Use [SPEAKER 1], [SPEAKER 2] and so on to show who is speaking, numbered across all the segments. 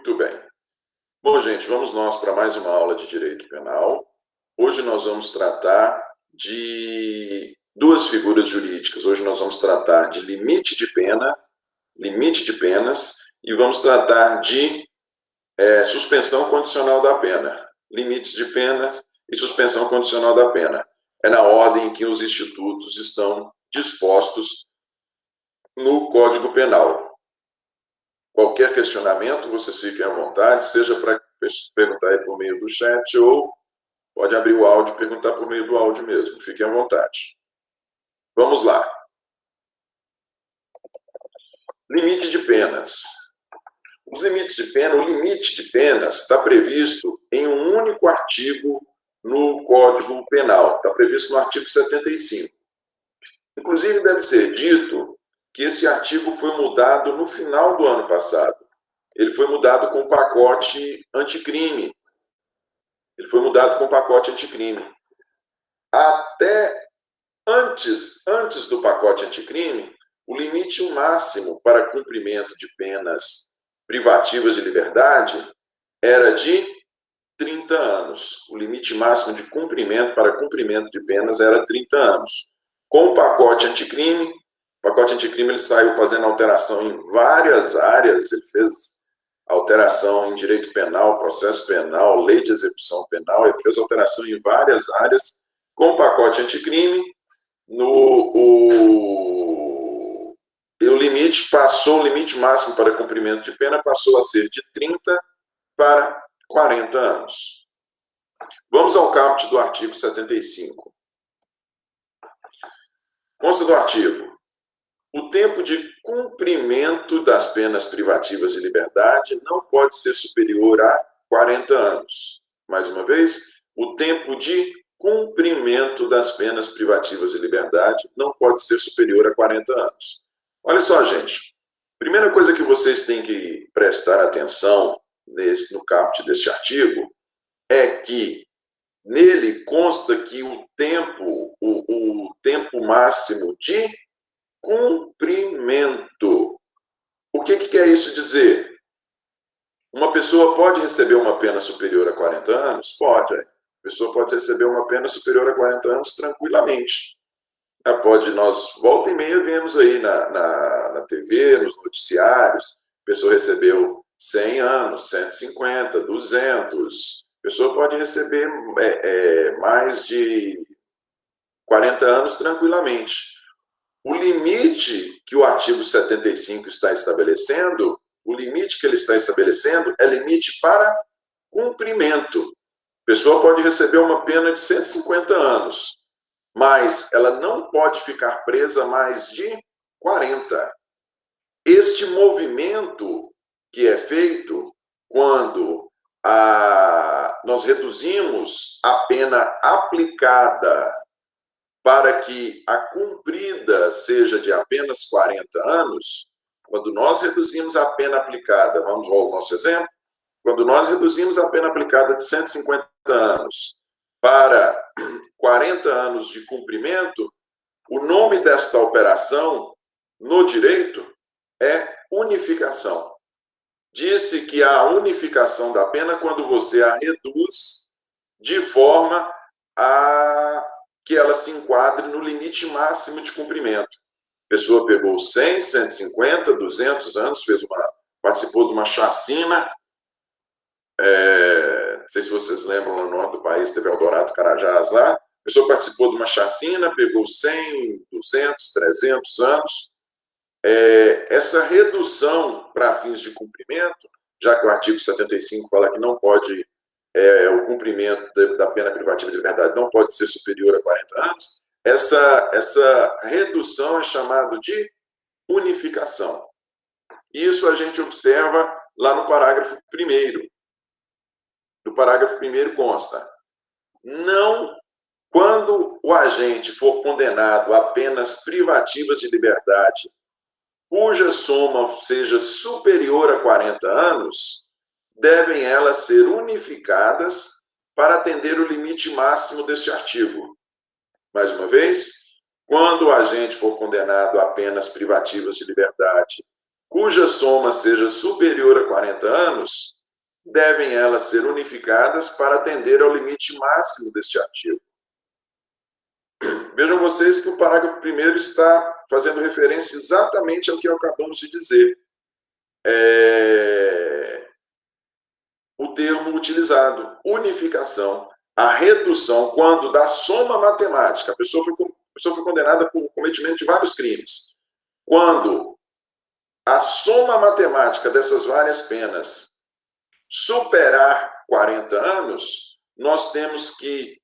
[SPEAKER 1] Muito bem. Bom, gente, vamos nós para mais uma aula de Direito Penal. Hoje nós vamos tratar de duas figuras jurídicas. Hoje nós vamos tratar de limite de pena, limite de penas, e vamos tratar de suspensão condicional da pena. Limites de penas e suspensão condicional da pena. É na ordem em que os institutos estão dispostos no Código Penal. Qualquer questionamento, vocês fiquem à vontade, seja para perguntar aí por meio do chat ou pode abrir o áudio e perguntar por meio do áudio mesmo. Fiquem à vontade. Vamos lá. Limite de penas. Os limites de pena, o limite de penas está previsto em um único artigo no Código Penal. Está previsto no artigo 75. Inclusive, deve ser dito que esse artigo foi mudado no final do ano passado. Ele foi mudado com o pacote anticrime. Até antes do pacote anticrime, o limite máximo para cumprimento de penas privativas de liberdade era de 30 anos. O limite máximo de cumprimento para cumprimento de penas era 30 anos. Com o pacote anticrime ele saiu fazendo alteração em várias áreas, ele fez alteração em direito penal, processo penal, lei de execução penal, ele fez alteração em várias áreas. Com o pacote anticrime, o limite máximo para cumprimento de pena passou a ser de 30 para 40 anos. Vamos ao caput do artigo 75. Consta do artigo: o tempo de cumprimento das penas privativas de liberdade não pode ser superior a 40 anos. Mais uma vez, o tempo de cumprimento das penas privativas de liberdade não pode ser superior a 40 anos. Olha só, gente. Primeira coisa que vocês têm que prestar atenção no caput deste artigo é que nele consta que o tempo máximo de cumprimento. O que quer isso dizer? Uma pessoa pode receber uma pena superior a 40 anos? Pode. A pessoa pode receber uma pena superior a 40 anos tranquilamente. Nós, volta e meia, vemos aí na TV, nos noticiários, a pessoa recebeu 100 anos, 150, 200. A pessoa pode receber mais de 40 anos tranquilamente. O limite que o artigo 75 está estabelecendo, é limite para cumprimento. A pessoa pode receber uma pena de 150 anos, mas ela não pode ficar presa mais de 40. Este movimento que é feito quando nós reduzimos a pena aplicada para que a cumprida seja de apenas 40 anos, quando nós reduzimos a pena aplicada, vamos ao nosso exemplo, quando nós reduzimos a pena aplicada de 150 anos para 40 anos de cumprimento, o nome desta operação no direito é unificação. Diz-se que a unificação da pena quando você a reduz de forma a que ela se enquadre no limite máximo de cumprimento. A pessoa pegou 100, 150, 200 anos, participou de uma chacina, não sei se vocês lembram, no norte do país teve Eldorado Carajás lá, a pessoa participou de uma chacina, pegou 100, 200, 300 anos. Essa redução para fins de cumprimento, já que o artigo 75 fala que não pode, o cumprimento da pena privativa de liberdade não pode ser superior a 40 anos, essa redução é chamada de unificação. Isso a gente observa lá no parágrafo 1º. No parágrafo 1º consta: quando o agente for condenado a penas privativas de liberdade cuja soma seja superior a 40 anos, devem elas ser unificadas para atender o limite máximo deste artigo. Mais uma vez, quando o agente for condenado a penas privativas de liberdade cuja soma seja superior a 40 anos, devem elas ser unificadas para atender ao limite máximo deste artigo. Vejam vocês que o parágrafo 1º está fazendo referência exatamente ao que acabamos de dizer. O termo utilizado, unificação, a redução, quando da soma matemática, a pessoa foi condenada por cometimento de vários crimes. Quando a soma matemática dessas várias penas superar 40 anos, nós temos que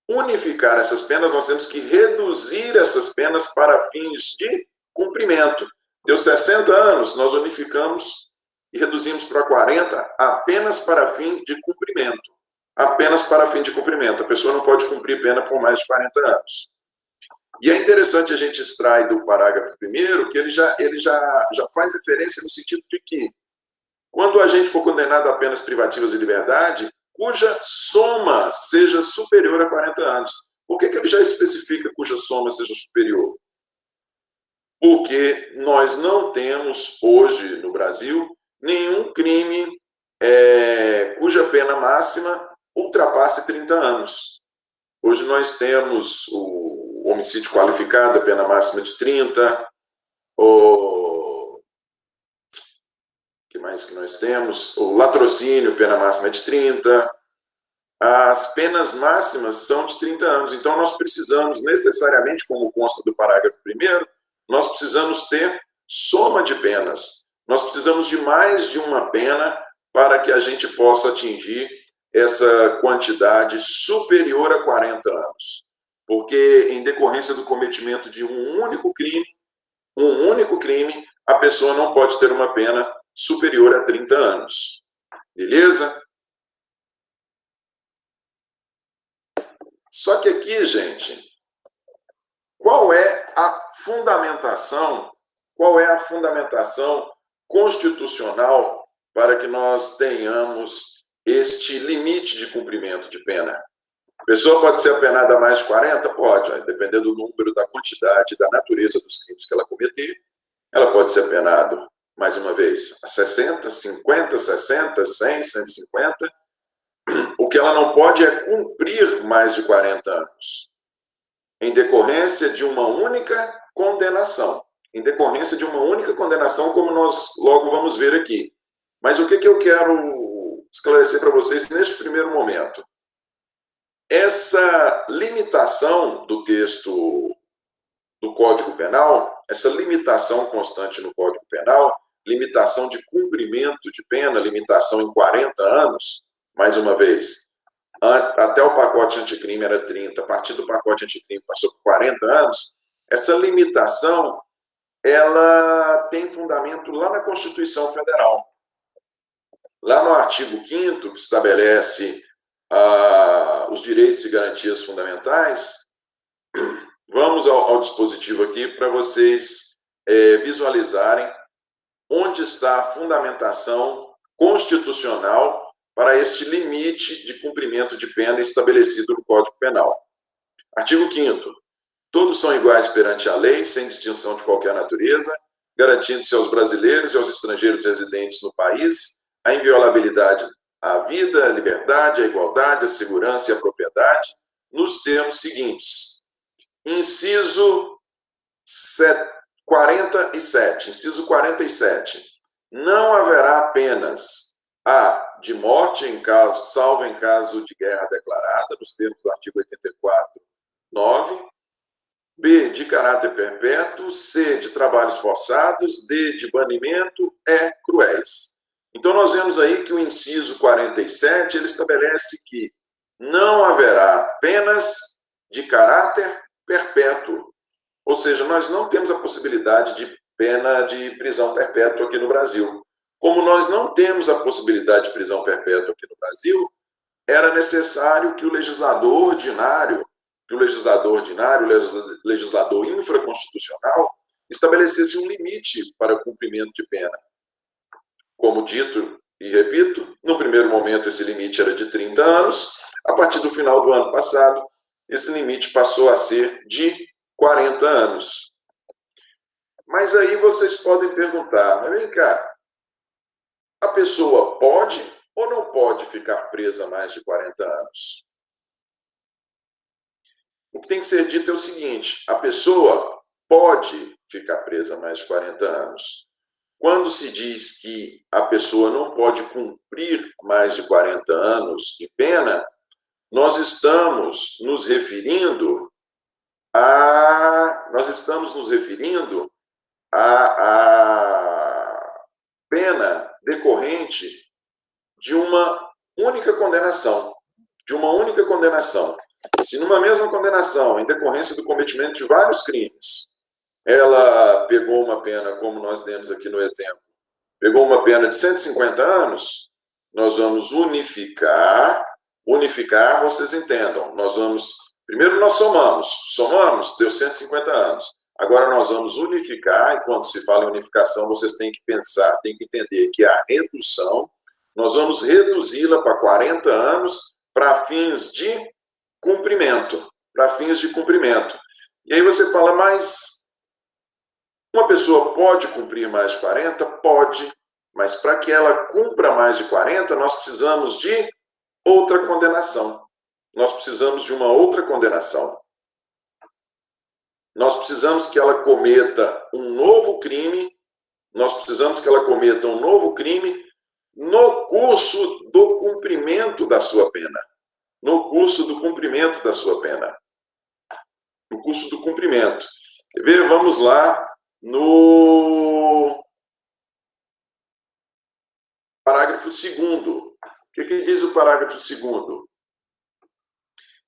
[SPEAKER 1] unificar essas penas, nós temos que reduzir essas penas para fins de cumprimento. Deu 60 anos, nós unificamos e reduzimos para 40 apenas para fim de cumprimento. Apenas para fim de cumprimento. A pessoa não pode cumprir pena por mais de 40 anos. E é interessante a gente extrair do parágrafo 1º que ele já faz referência no sentido de que, quando a gente for condenado a penas privativas de liberdade, cuja soma seja superior a 40 anos. Por que ele já especifica cuja soma seja superior? Porque nós não temos hoje no Brasil nenhum crime cuja pena máxima ultrapasse 30 anos. Hoje nós temos o homicídio qualificado, a pena máxima de 30, o que mais que nós temos? O latrocínio, pena máxima de 30. As penas máximas são de 30 anos. Então, nós precisamos necessariamente, como consta do parágrafo 1º, nós precisamos ter soma de penas. Nós precisamos de mais de uma pena para que a gente possa atingir essa quantidade superior a 40 anos. Porque, em decorrência do cometimento de um único crime, a pessoa não pode ter uma pena superior a 30 anos. Beleza? Só que aqui, gente, qual é a fundamentação constitucional para que nós tenhamos este limite de cumprimento de pena? A pessoa pode ser apenada a mais de 40? Pode, vai depender do número, da quantidade, da natureza dos crimes que ela cometer. Ela pode ser apenada, mais uma vez, a 60, 50, 60, 100, 150. O que ela não pode é cumprir mais de 40 anos, em decorrência de uma única condenação. Em decorrência de uma única condenação, como nós logo vamos ver aqui. Mas o que eu quero esclarecer para vocês neste primeiro momento? Essa limitação do texto do Código Penal, essa limitação constante no Código Penal, limitação de cumprimento de pena, limitação em 40 anos, mais uma vez, até o pacote anticrime era 30, a partir do pacote anticrime passou por 40 anos, essa limitação, ela tem fundamento lá na Constituição Federal. Lá no artigo 5º, que estabelece os direitos e garantias fundamentais, vamos ao dispositivo aqui para vocês visualizarem onde está a fundamentação constitucional para este limite de cumprimento de pena estabelecido no Código Penal. Artigo 5º. Todos são iguais perante a lei, sem distinção de qualquer natureza, garantindo-se aos brasileiros e aos estrangeiros residentes no país a inviolabilidade à vida, à liberdade, à igualdade, à segurança e à propriedade, nos termos seguintes. Inciso 47. Inciso 47. Não haverá penas A, de morte, salvo em caso de guerra declarada, nos termos do artigo 84, 9. B, de caráter perpétuo. C, de trabalhos forçados. D, de banimento. E, cruéis. Então, nós vemos aí que o inciso 47, ele estabelece que não haverá penas de caráter perpétuo. Ou seja, nós não temos a possibilidade de pena de prisão perpétua aqui no Brasil. Como nós não temos a possibilidade de prisão perpétua aqui no Brasil, era necessário que o legislador ordinário, o legislador infraconstitucional, estabelecesse um limite para o cumprimento de pena. Como dito e repito, no primeiro momento esse limite era de 30 anos, a partir do final do ano passado, esse limite passou a ser de 40 anos. Mas aí vocês podem perguntar, mas vem cá, a pessoa pode ou não pode ficar presa mais de 40 anos? O que tem que ser dito é o seguinte, a pessoa pode ficar presa mais de 40 anos. Quando se diz que a pessoa não pode cumprir mais de 40 anos de pena, nós estamos nos referindo à pena decorrente de uma única condenação. Se numa mesma condenação, em decorrência do cometimento de vários crimes, ela pegou uma pena, como nós demos aqui no exemplo, pegou uma pena de 150 anos, nós vamos unificar, vocês entendam, primeiro nós somamos, deu 150 anos. Agora nós vamos unificar, e quando se fala em unificação, vocês têm que pensar, têm que entender que a redução, nós vamos reduzi-la para 40 anos para fins de cumprimento. E aí você fala, mas uma pessoa pode cumprir mais de 40? Pode, mas para que ela cumpra mais de 40, nós precisamos de outra condenação. Nós precisamos de uma outra condenação. Nós precisamos que ela cometa um novo crime, no curso do cumprimento da sua pena. Quer ver? Vamos lá no parágrafo 2º. O que diz o parágrafo 2º?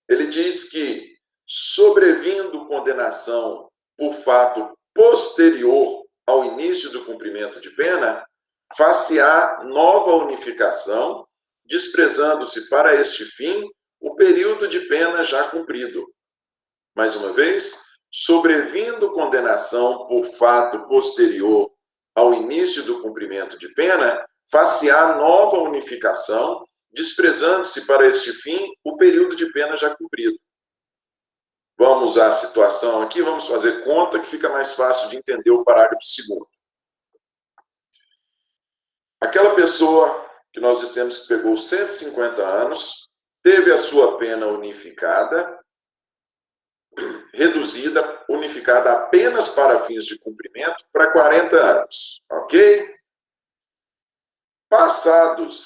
[SPEAKER 1] Ele diz que, sobrevindo condenação por fato posterior ao início do cumprimento de pena, far-se-á nova unificação, desprezando-se para este fim o período de pena já cumprido. Mais uma vez, sobrevindo condenação por fato posterior ao início do cumprimento de pena, far-se-á nova unificação, desprezando-se para este fim o período de pena já cumprido. Vamos à situação aqui, vamos fazer conta que fica mais fácil de entender o parágrafo 2º. Aquela pessoa que nós dissemos que pegou 150 anos, teve a sua pena unificada apenas para fins de cumprimento, para 40 anos, ok?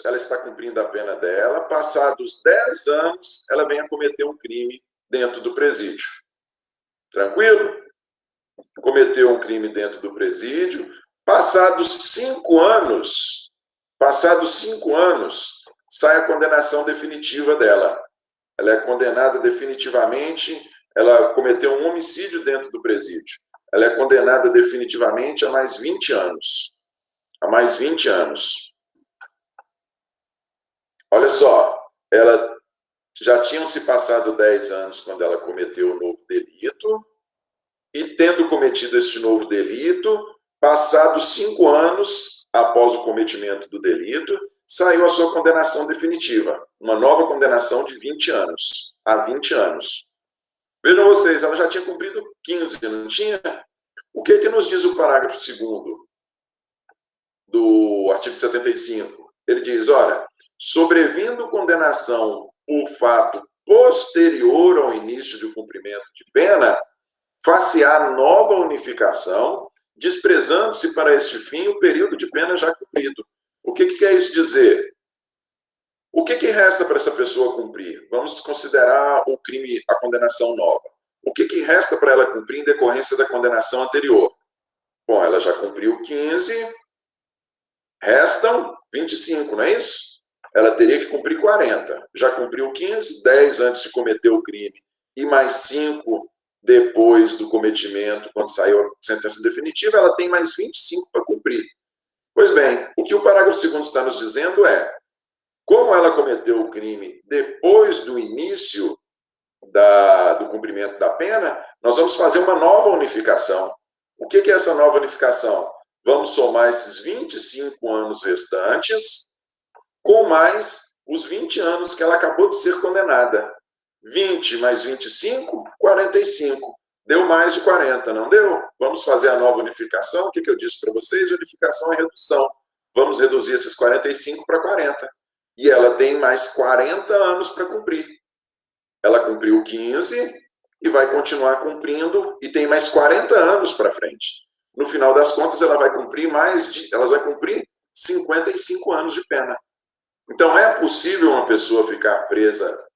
[SPEAKER 1] Ela está cumprindo a pena dela, passados 10 anos, ela vem a cometer um crime dentro do presídio. Tranquilo? Cometeu um crime dentro do presídio, passados 5 anos, sai a condenação definitiva dela. Ela é condenada definitivamente, ela cometeu um homicídio dentro do presídio. Ela é condenada definitivamente a mais 20 anos. Olha só, ela já tinham se passado 10 anos quando ela cometeu o novo delito, e tendo cometido este novo delito, passados 5 anos após o cometimento do delito, saiu a sua condenação definitiva, uma nova condenação de 20 anos, a 20 anos. Vejam vocês, ela já tinha cumprido 15, não tinha? O que nos diz o parágrafo 2º do artigo 75? Ele diz, olha, sobrevindo condenação por fato posterior ao início do cumprimento de pena, far-se-á nova unificação, desprezando-se para este fim o período de pena já cumprido. O que quer isso dizer? O que resta para essa pessoa cumprir? Vamos considerar o crime, a condenação nova. O que resta para ela cumprir em decorrência da condenação anterior? Bom, ela já cumpriu 15, restam 25, não é isso? Ela teria que cumprir 40. Já cumpriu 15, 10 antes de cometer o crime e mais 5 depois do cometimento, quando saiu a sentença definitiva, ela tem mais 25 para cumprir. Pois bem, o que o parágrafo 2º está nos dizendo é, como ela cometeu o crime depois do início do cumprimento da pena, nós vamos fazer uma nova unificação. O que é essa nova unificação? Vamos somar esses 25 anos restantes com mais os 20 anos que ela acabou de ser condenada. 20 mais 25, 45. Deu mais de 40, não deu? Vamos fazer a nova unificação. O que eu disse para vocês? Unificação é redução. Vamos reduzir esses 45 para 40. E ela tem mais 40 anos para cumprir. Ela cumpriu 15 e vai continuar cumprindo e tem mais 40 anos para frente. No final das contas, ela vai cumprir 55 anos de pena. Então, é possível uma pessoa ficar presa,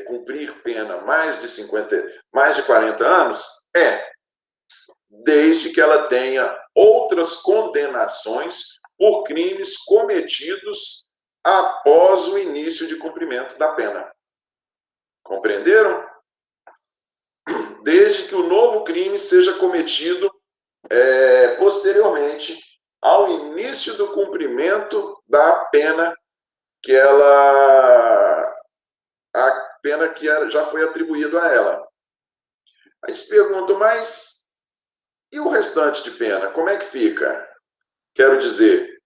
[SPEAKER 1] cumprir pena mais de 40 anos? Desde que ela tenha outras condenações por crimes cometidos após o início de cumprimento da pena. Compreenderam? Desde que o novo crime seja cometido posteriormente ao início do cumprimento da pena que já foi atribuída a ela. Aí se pergunta, mas e o restante de pena? Como é que fica? Quero dizer,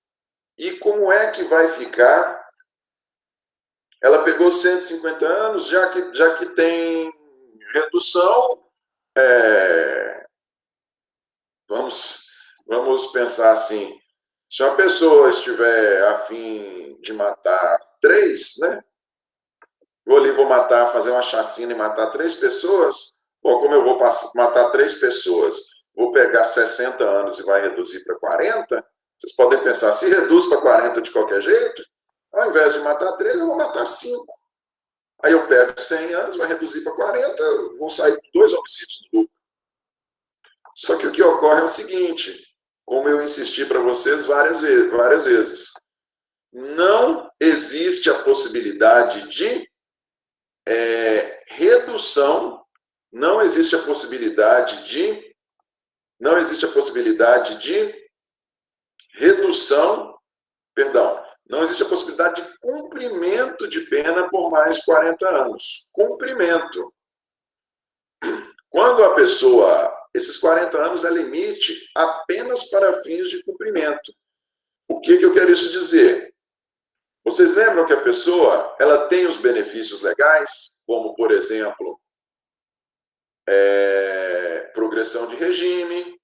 [SPEAKER 1] e como é que vai ficar? Ela pegou 150 anos, já que tem redução, vamos pensar assim, se uma pessoa estiver a fim de matar 3, né? Vou fazer uma chacina e matar 3 pessoas. Bom, como eu vou matar 3 pessoas, vou pegar 60 anos e vai reduzir para 40? Vocês podem pensar, se reduz para 40 de qualquer jeito, ao invés de matar 3, eu vou matar 5. Aí eu pego 100 anos, vai reduzir para 40, vou sair com 2 homicídios no lucro. Só que o que ocorre é o seguinte, como eu insisti para vocês várias vezes, não existe a possibilidade de redução, não existe a possibilidade de redução, não existe a possibilidade de cumprimento de pena por mais de 40 anos. Cumprimento. Quando a pessoa, esses 40 anos é limite apenas para fins de cumprimento. O que eu quero isso dizer? Vocês lembram que a pessoa, ela tem os benefícios legais, como, por exemplo, progressão de regime,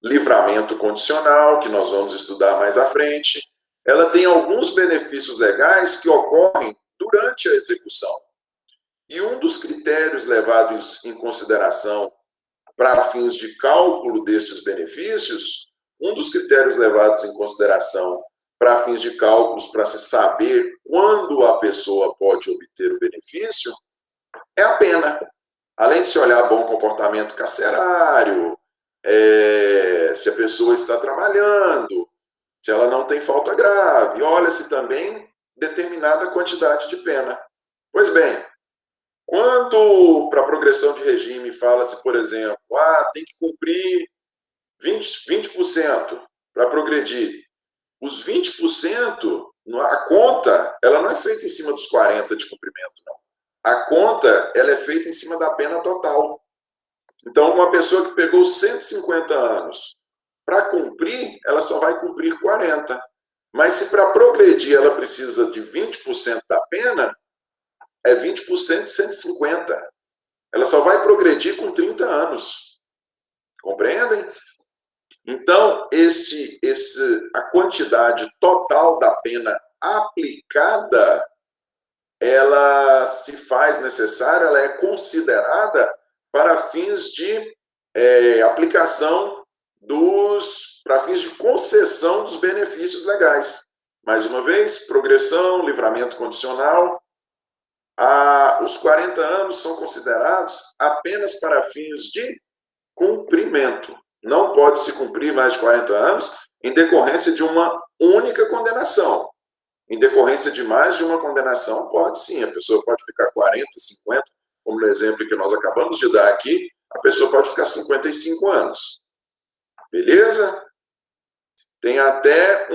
[SPEAKER 1] livramento condicional, que nós vamos estudar mais à frente. Ela tem alguns benefícios legais que ocorrem durante a execução. E um dos critérios levados em consideração para fins de cálculo destes benefícios, para fins de cálculos, para se saber quando a pessoa pode obter o benefício, é a pena. Além de se olhar bom comportamento carcerário, se a pessoa está trabalhando, se ela não tem falta grave, olha-se também determinada quantidade de pena. Pois bem, quando para progressão de regime fala-se, por exemplo, tem que cumprir 20% para progredir. Os 20%, a conta, ela não é feita em cima dos 40 de cumprimento, não. A conta, ela é feita em cima da pena total. Então, uma pessoa que pegou 150 anos para cumprir, ela só vai cumprir 40. Mas se para progredir ela precisa de 20% da pena, é 20% de 150. Ela só vai progredir com 30 anos. Compreendem? Então, a quantidade total da pena aplicada, ela se faz necessária, ela é considerada para fins de aplicação para fins de concessão dos benefícios legais. Mais uma vez, progressão, livramento condicional. Os 40 anos são considerados apenas para fins de cumprimento. Não pode se cumprir mais de 40 anos em decorrência de uma única condenação. Em decorrência de mais de uma condenação, pode sim. A pessoa pode ficar 40, 50, como no exemplo que nós acabamos de dar aqui, a pessoa pode ficar 55 anos. Beleza? Tem até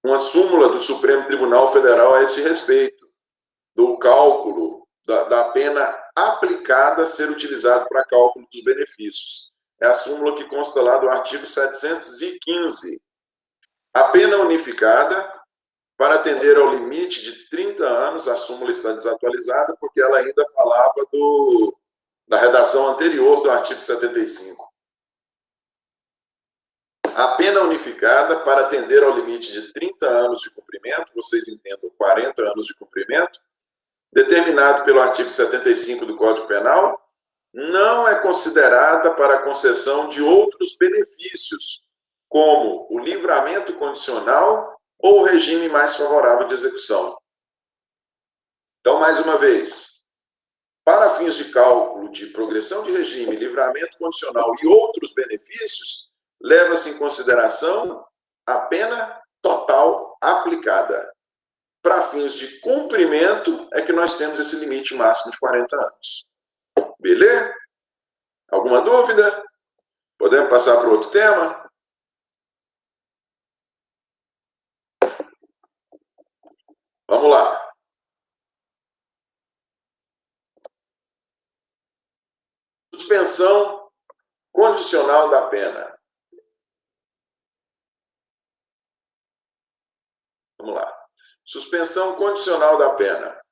[SPEAKER 1] uma súmula do Supremo Tribunal Federal a esse respeito, do cálculo da pena aplicada a ser utilizado para cálculo dos benefícios. É a súmula que consta lá do artigo 715. A pena unificada para atender ao limite de 30 anos, a súmula está desatualizada, porque ela ainda falava da redação anterior do artigo 75. A pena unificada para atender ao limite de 30 anos de cumprimento, vocês entendam, 40 anos de cumprimento, determinado pelo artigo 75 do Código Penal, não é considerada para a concessão de outros benefícios, como o livramento condicional ou o regime mais favorável de execução. Então, mais uma vez, para fins de cálculo de progressão de regime, livramento condicional e outros benefícios, leva-se em consideração a pena total aplicada. Para fins de cumprimento, é que nós temos esse limite máximo de 40 anos. Beleza? Alguma dúvida? Podemos passar para outro tema? Vamos lá. Suspensão condicional da pena. Vamos lá. Suspensão condicional da pena.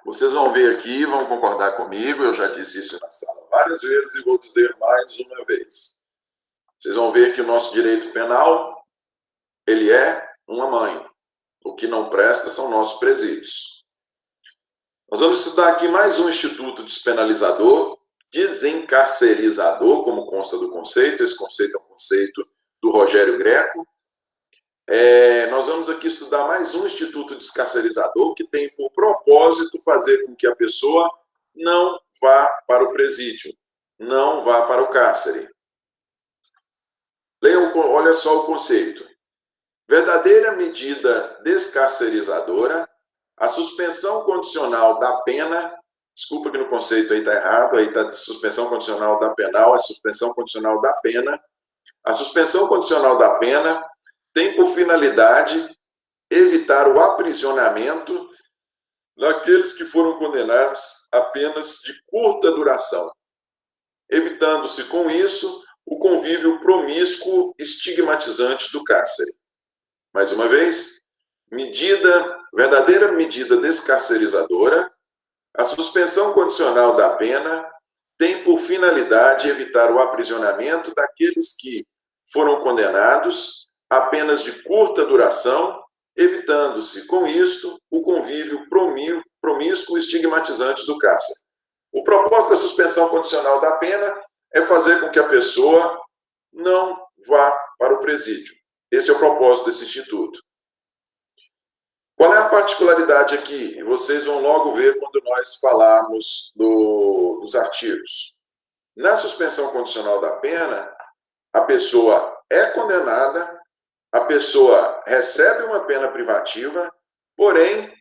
[SPEAKER 1] Vocês vão ver aqui, vão concordar comigo, eu já disse isso na sala várias vezes e vou dizer mais uma vez. Vocês vão ver que o nosso direito penal, ele é uma mãe. O que não presta são nossos presídios. Nós vamos estudar aqui mais um instituto despenalizador, desencarcerizador, como consta do conceito. Esse conceito é um conceito do Rogério Greco. Nós vamos aqui estudar mais um instituto descarcerizador que tem por propósito fazer com que a pessoa não vá para o presídio, não vá para o cárcere. Leiam, olha só o conceito. Verdadeira medida descarcerizadora, a suspensão condicional da pena, desculpa que no conceito aí está errado, aí está suspensão condicional da penal, é suspensão condicional da pena. A suspensão condicional da pena tem por finalidade evitar o aprisionamento daqueles que foram condenados a penas de curta duração, evitando-se com isso o convívio promíscuo estigmatizante do cárcere. Mais uma vez, verdadeira medida descarcerizadora, a suspensão condicional da pena tem por finalidade evitar o aprisionamento daqueles que foram condenados a penas de curta duração, evitando-se, com isto, o convívio promíscuo estigmatizante do cárcere. O propósito da suspensão condicional da pena é fazer com que a pessoa não vá para o presídio. Esse é o propósito desse instituto. Qual é a particularidade aqui? E vocês vão logo ver quando nós falarmos dos artigos. Na suspensão condicional da pena, a pessoa é condenada, a pessoa recebe uma pena privativa, porém,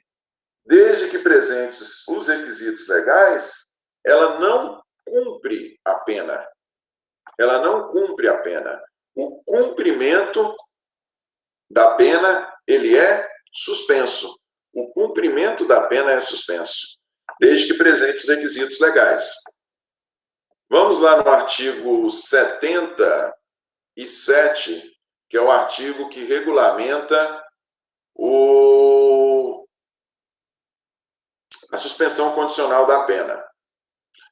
[SPEAKER 1] desde que presentes os requisitos legais, ela não cumpre a pena. Ela não cumpre a pena. O cumprimento da pena, ele é suspenso. O cumprimento da pena é suspenso, desde que presentes os requisitos legais. Vamos lá no artigo 77, que é o artigo que regulamenta a suspensão condicional da pena.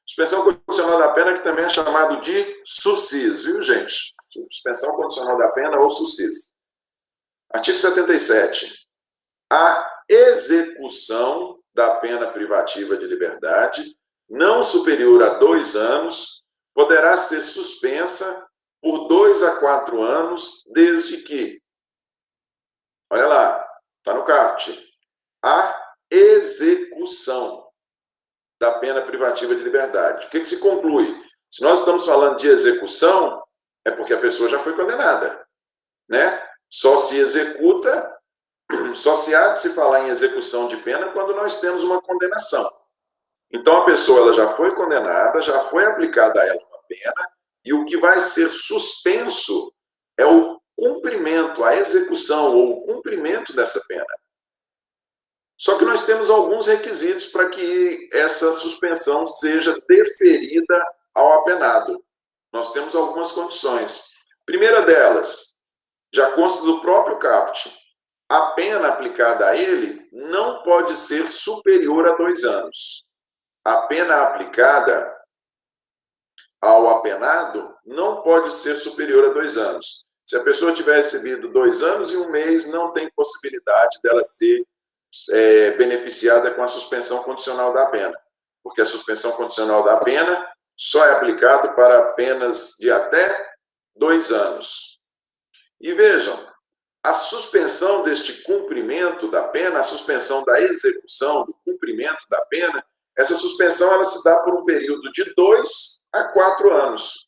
[SPEAKER 1] Suspensão condicional da pena, que também é chamado de SUSIS, viu, gente? Suspensão condicional da pena ou SUSIS. Artigo 77. A execução da pena privativa de liberdade, não superior a 2 anos, poderá ser suspensa por 2 a 4 anos, desde que, olha lá, está no caput, a execução da pena privativa de liberdade. O que se conclui? Se nós estamos falando de execução, é porque a pessoa já foi condenada, né? Só se executa, só se há de se falar em execução de pena quando nós temos uma condenação. Então, a pessoa ela já foi condenada, já foi aplicada a ela uma pena, e o que vai ser suspenso é o cumprimento, a execução ou o cumprimento dessa pena. Só que nós temos alguns requisitos para que essa suspensão seja deferida ao apenado. Nós temos algumas condições. Primeira delas, já consta do próprio caput. A pena aplicada a ele não pode ser superior a 2 anos. A pena aplicada ao apenado não pode ser superior a 2 anos. Se a pessoa tiver recebido 2 anos e 1 mês, não tem possibilidade dela ser beneficiada com a suspensão condicional da pena, porque a suspensão condicional da pena só é aplicado para penas de até 2 anos. E vejam, a suspensão deste cumprimento da pena, a suspensão da execução, do cumprimento da pena, essa suspensão ela se dá por um período de 2 a 4 anos.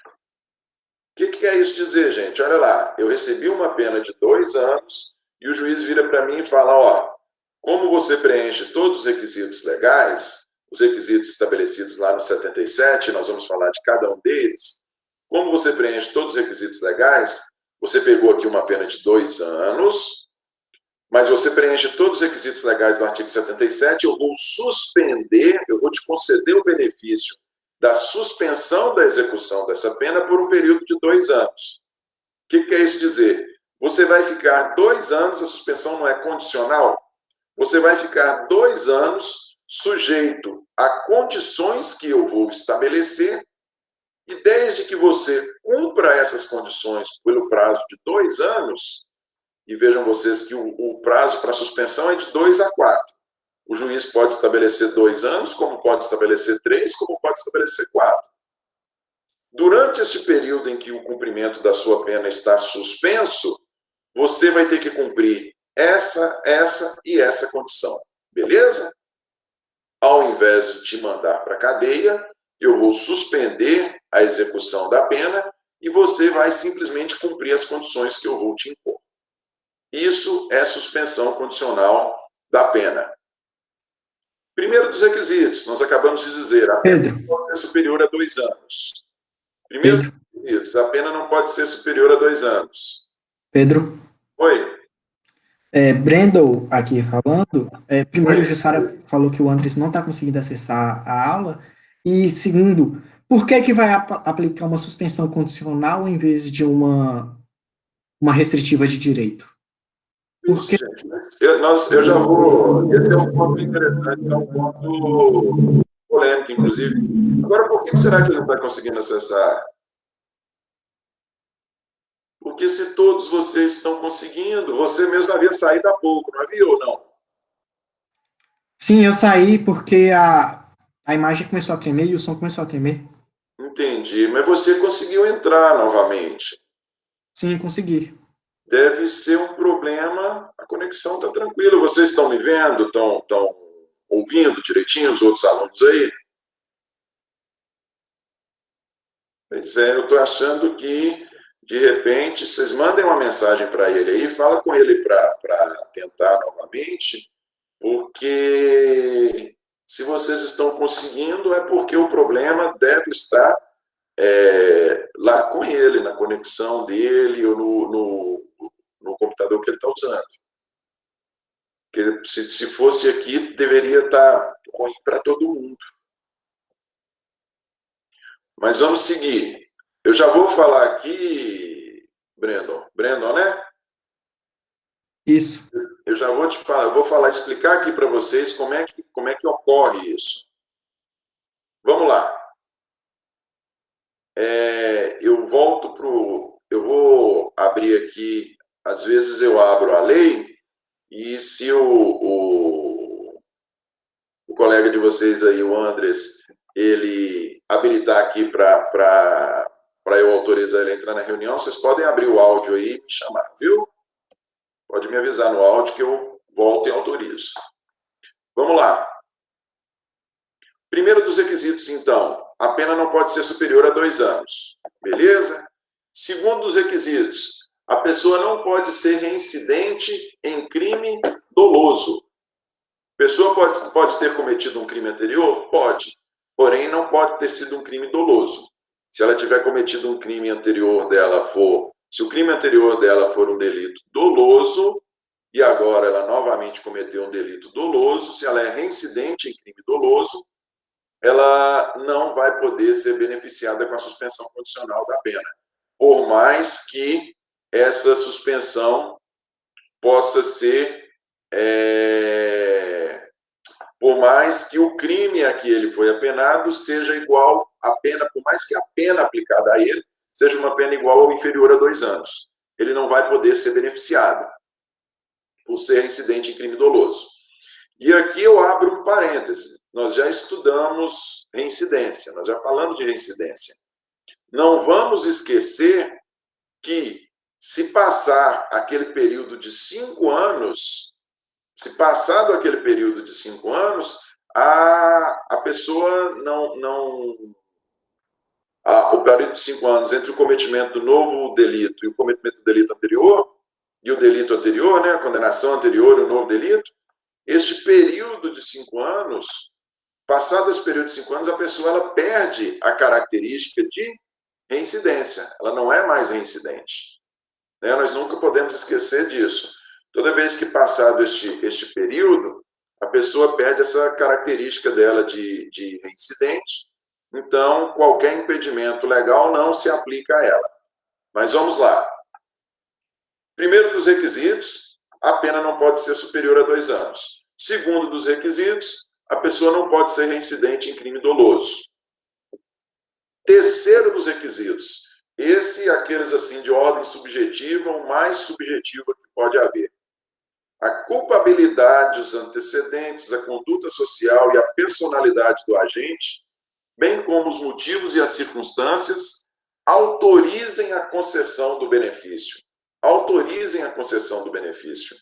[SPEAKER 1] O que quer isso dizer, gente? Olha lá, eu recebi uma pena de 2 anos e o juiz vira para mim e fala, ó, como você preenche todos os requisitos legais, os requisitos estabelecidos lá no 77, nós vamos falar de cada um deles, como você preenche todos os requisitos legais, você pegou aqui uma pena de 2 anos, mas você preenche todos os requisitos legais do artigo 77, eu vou suspender, eu vou te conceder o benefício da suspensão da execução dessa pena por um período de 2 anos. O que quer isso dizer? Você vai ficar 2 anos, a suspensão não é condicional, você vai ficar 2 anos sujeito a condições que eu vou estabelecer, e desde que você cumpra essas condições pelo prazo de 2 anos, e vejam vocês que o prazo para suspensão é de 2 a 4. O juiz pode estabelecer 2 anos, como pode estabelecer 3, como pode estabelecer 4. Durante esse período em que o cumprimento da sua pena está suspenso, você vai ter que cumprir essa e essa condição. Beleza? Ao invés de te mandar para a cadeia, eu vou suspender a execução da pena e você vai simplesmente cumprir as condições que eu vou te impor. Isso é suspensão condicional da pena. Primeiro dos requisitos, nós acabamos de dizer, a pena não pode ser superior a 2 anos. Primeiro dos requisitos, a pena não pode ser superior a 2 anos.
[SPEAKER 2] Pedro?
[SPEAKER 1] Oi?
[SPEAKER 2] Brendel aqui falando. Primeiro, o Jussara falou que o Andres não está conseguindo acessar a aula. E segundo, por que vai aplicar uma suspensão condicional em vez de uma restritiva de direito?
[SPEAKER 1] Isso, gente. Eu já vou... Esse é um ponto interessante, esse é um ponto polêmico, inclusive. Agora, por que será que ele não está conseguindo acessar? Porque se todos vocês estão conseguindo, você mesmo havia saído há pouco, não havia ou não?
[SPEAKER 2] Sim, eu saí porque a imagem começou a tremer e o som começou a tremer.
[SPEAKER 1] Entendi, mas você conseguiu entrar novamente.
[SPEAKER 2] Sim, consegui.
[SPEAKER 1] Deve ser um problema, a conexão está tranquila. Vocês estão me vendo? Estão ouvindo direitinho os outros alunos aí? Pois é, eu estou achando que, de repente, vocês mandem uma mensagem para ele aí, fala com ele para tentar novamente, porque se vocês estão conseguindo, é porque o problema deve estar lá com ele, na conexão dele ou no computador que ele está usando. Porque se fosse aqui, deveria estar ruim para todo mundo. Mas vamos seguir. Eu já vou falar aqui, Brandon, né?
[SPEAKER 2] Isso.
[SPEAKER 1] Eu já vou te falar, eu vou falar, explicar aqui para vocês como é que ocorre isso. Vamos lá. Eu vou abrir aqui, às vezes eu abro a lei, e se o colega de vocês aí, o Andres, ele habilitar aqui para eu autorizar ele a entrar na reunião, vocês podem abrir o áudio aí e me chamar, viu? Pode me avisar no áudio que eu volto e autorizo. Vamos lá. Primeiro dos requisitos, então, a pena não pode ser superior a 2 anos. Beleza? Segundo dos requisitos, a pessoa não pode ser reincidente em crime doloso. A pessoa pode ter cometido um crime anterior? Pode. Porém, não pode ter sido um crime doloso. Se ela tiver cometido um crime anterior dela se o crime anterior dela for um delito doloso, e agora ela novamente cometeu um delito doloso, se ela é reincidente em crime doloso, ela não vai poder ser beneficiada com a suspensão condicional da pena. Por mais que essa suspensão possa ser, por mais que o crime a que ele foi apenado seja igual à pena, por mais que a pena aplicada a ele seja uma pena igual ou inferior a 2 anos. Ele não vai poder ser beneficiado por ser reincidente em crime doloso. E aqui eu abro um parêntese. Nós já estudamos reincidência, nós já falamos de reincidência. Não vamos esquecer que, se passar aquele período de 5 anos, se passado aquele período de 5 anos, a pessoa o período de 5 anos entre o cometimento do novo delito e o cometimento do delito anterior, e o delito anterior, né, a condenação anterior e o novo delito, este período de 5 anos, passado esse período de 5 anos, a pessoa ela perde a característica de reincidência, ela não é mais reincidente. Né? Nós nunca podemos esquecer disso. Toda vez que passado este período, a pessoa perde essa característica dela de reincidente, então qualquer impedimento legal não se aplica a ela. Mas vamos lá. Primeiro dos requisitos, a pena não pode ser superior a 2 anos. Segundo dos requisitos, a pessoa não pode ser reincidente em crime doloso. Terceiro dos requisitos, aqueles assim de ordem subjetiva, o mais subjetiva que pode haver. A culpabilidade, os antecedentes, a conduta social e a personalidade do agente, bem como os motivos e as circunstâncias, autorizem a concessão do benefício. Autorizem a concessão do benefício.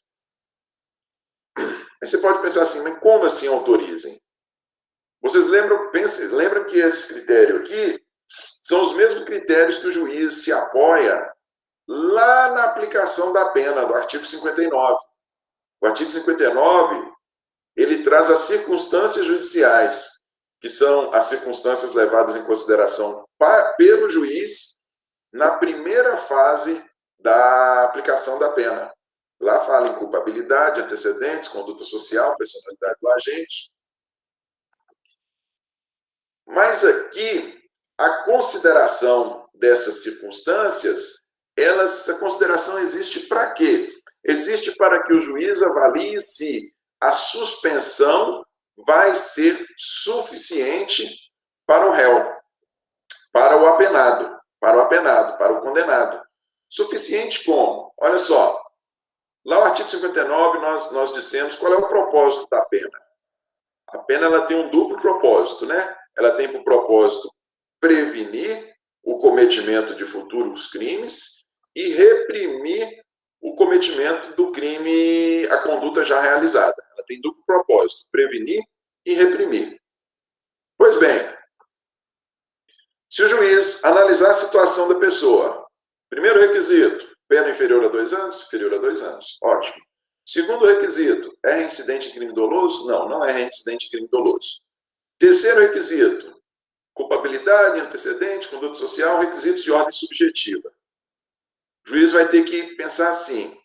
[SPEAKER 1] Aí você pode pensar assim, mas como assim autorizem? Vocês lembram que esse critério aqui são os mesmos critérios que o juiz se apoia lá na aplicação da pena, do artigo 59. O artigo 59, ele traz as circunstâncias judiciais, que são as circunstâncias levadas em consideração pelo juiz na primeira fase da aplicação da pena. Lá fala em culpabilidade, antecedentes, conduta social, personalidade do agente. Mas aqui, a consideração dessas circunstâncias, essa consideração existe para quê? Existe para que o juiz avalie se a suspensão vai ser suficiente para o réu, para o apenado, para o condenado. Suficiente como? Olha só, lá no artigo 59 nós dissemos qual é o propósito da pena. A pena ela tem um duplo propósito, né? Ela tem por propósito prevenir o cometimento de futuros crimes e reprimir o cometimento do crime, a conduta já realizada. Ela tem duplo propósito, prevenir e reprimir. Pois bem, se o juiz analisar a situação da pessoa, primeiro requisito, pena inferior a 2 anos, inferior a 2 anos, ótimo. Segundo requisito, é reincidente em crime doloso? Não, não é reincidente em crime doloso. Terceiro requisito, culpabilidade, antecedente, conduta social, requisitos de ordem subjetiva. O juiz vai ter que pensar assim,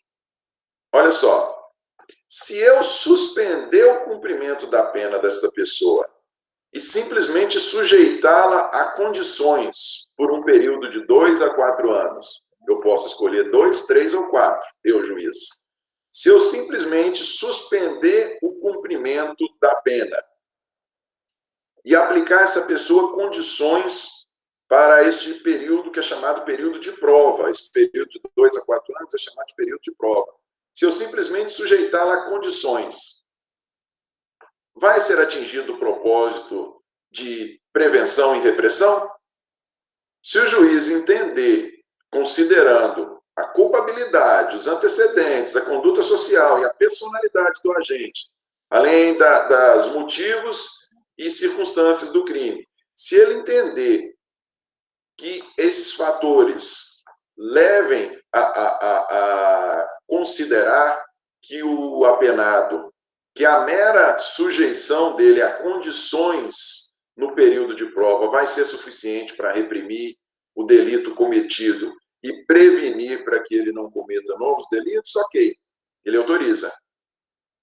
[SPEAKER 1] olha só, se eu suspender o cumprimento da pena desta pessoa e simplesmente sujeitá-la a condições por um período de 2 a 4 anos, eu posso escolher 2, 3 ou 4, eu, juiz. Se eu simplesmente suspender o cumprimento da pena e aplicar a essa pessoa condições para este período que é chamado período de prova, esse período de 2 a 4 anos é chamado de período de prova. Se eu simplesmente sujeitá-la a condições, vai ser atingido o propósito de prevenção e repressão? Se o juiz entender, considerando a culpabilidade, os antecedentes, a conduta social e a personalidade do agente, além dos motivos e circunstâncias do crime, se ele entender que esses fatores levem a considerar que o apenado, que a mera sujeição dele a condições no período de prova vai ser suficiente para reprimir o delito cometido e prevenir para que ele não cometa novos delitos, ok, ele autoriza.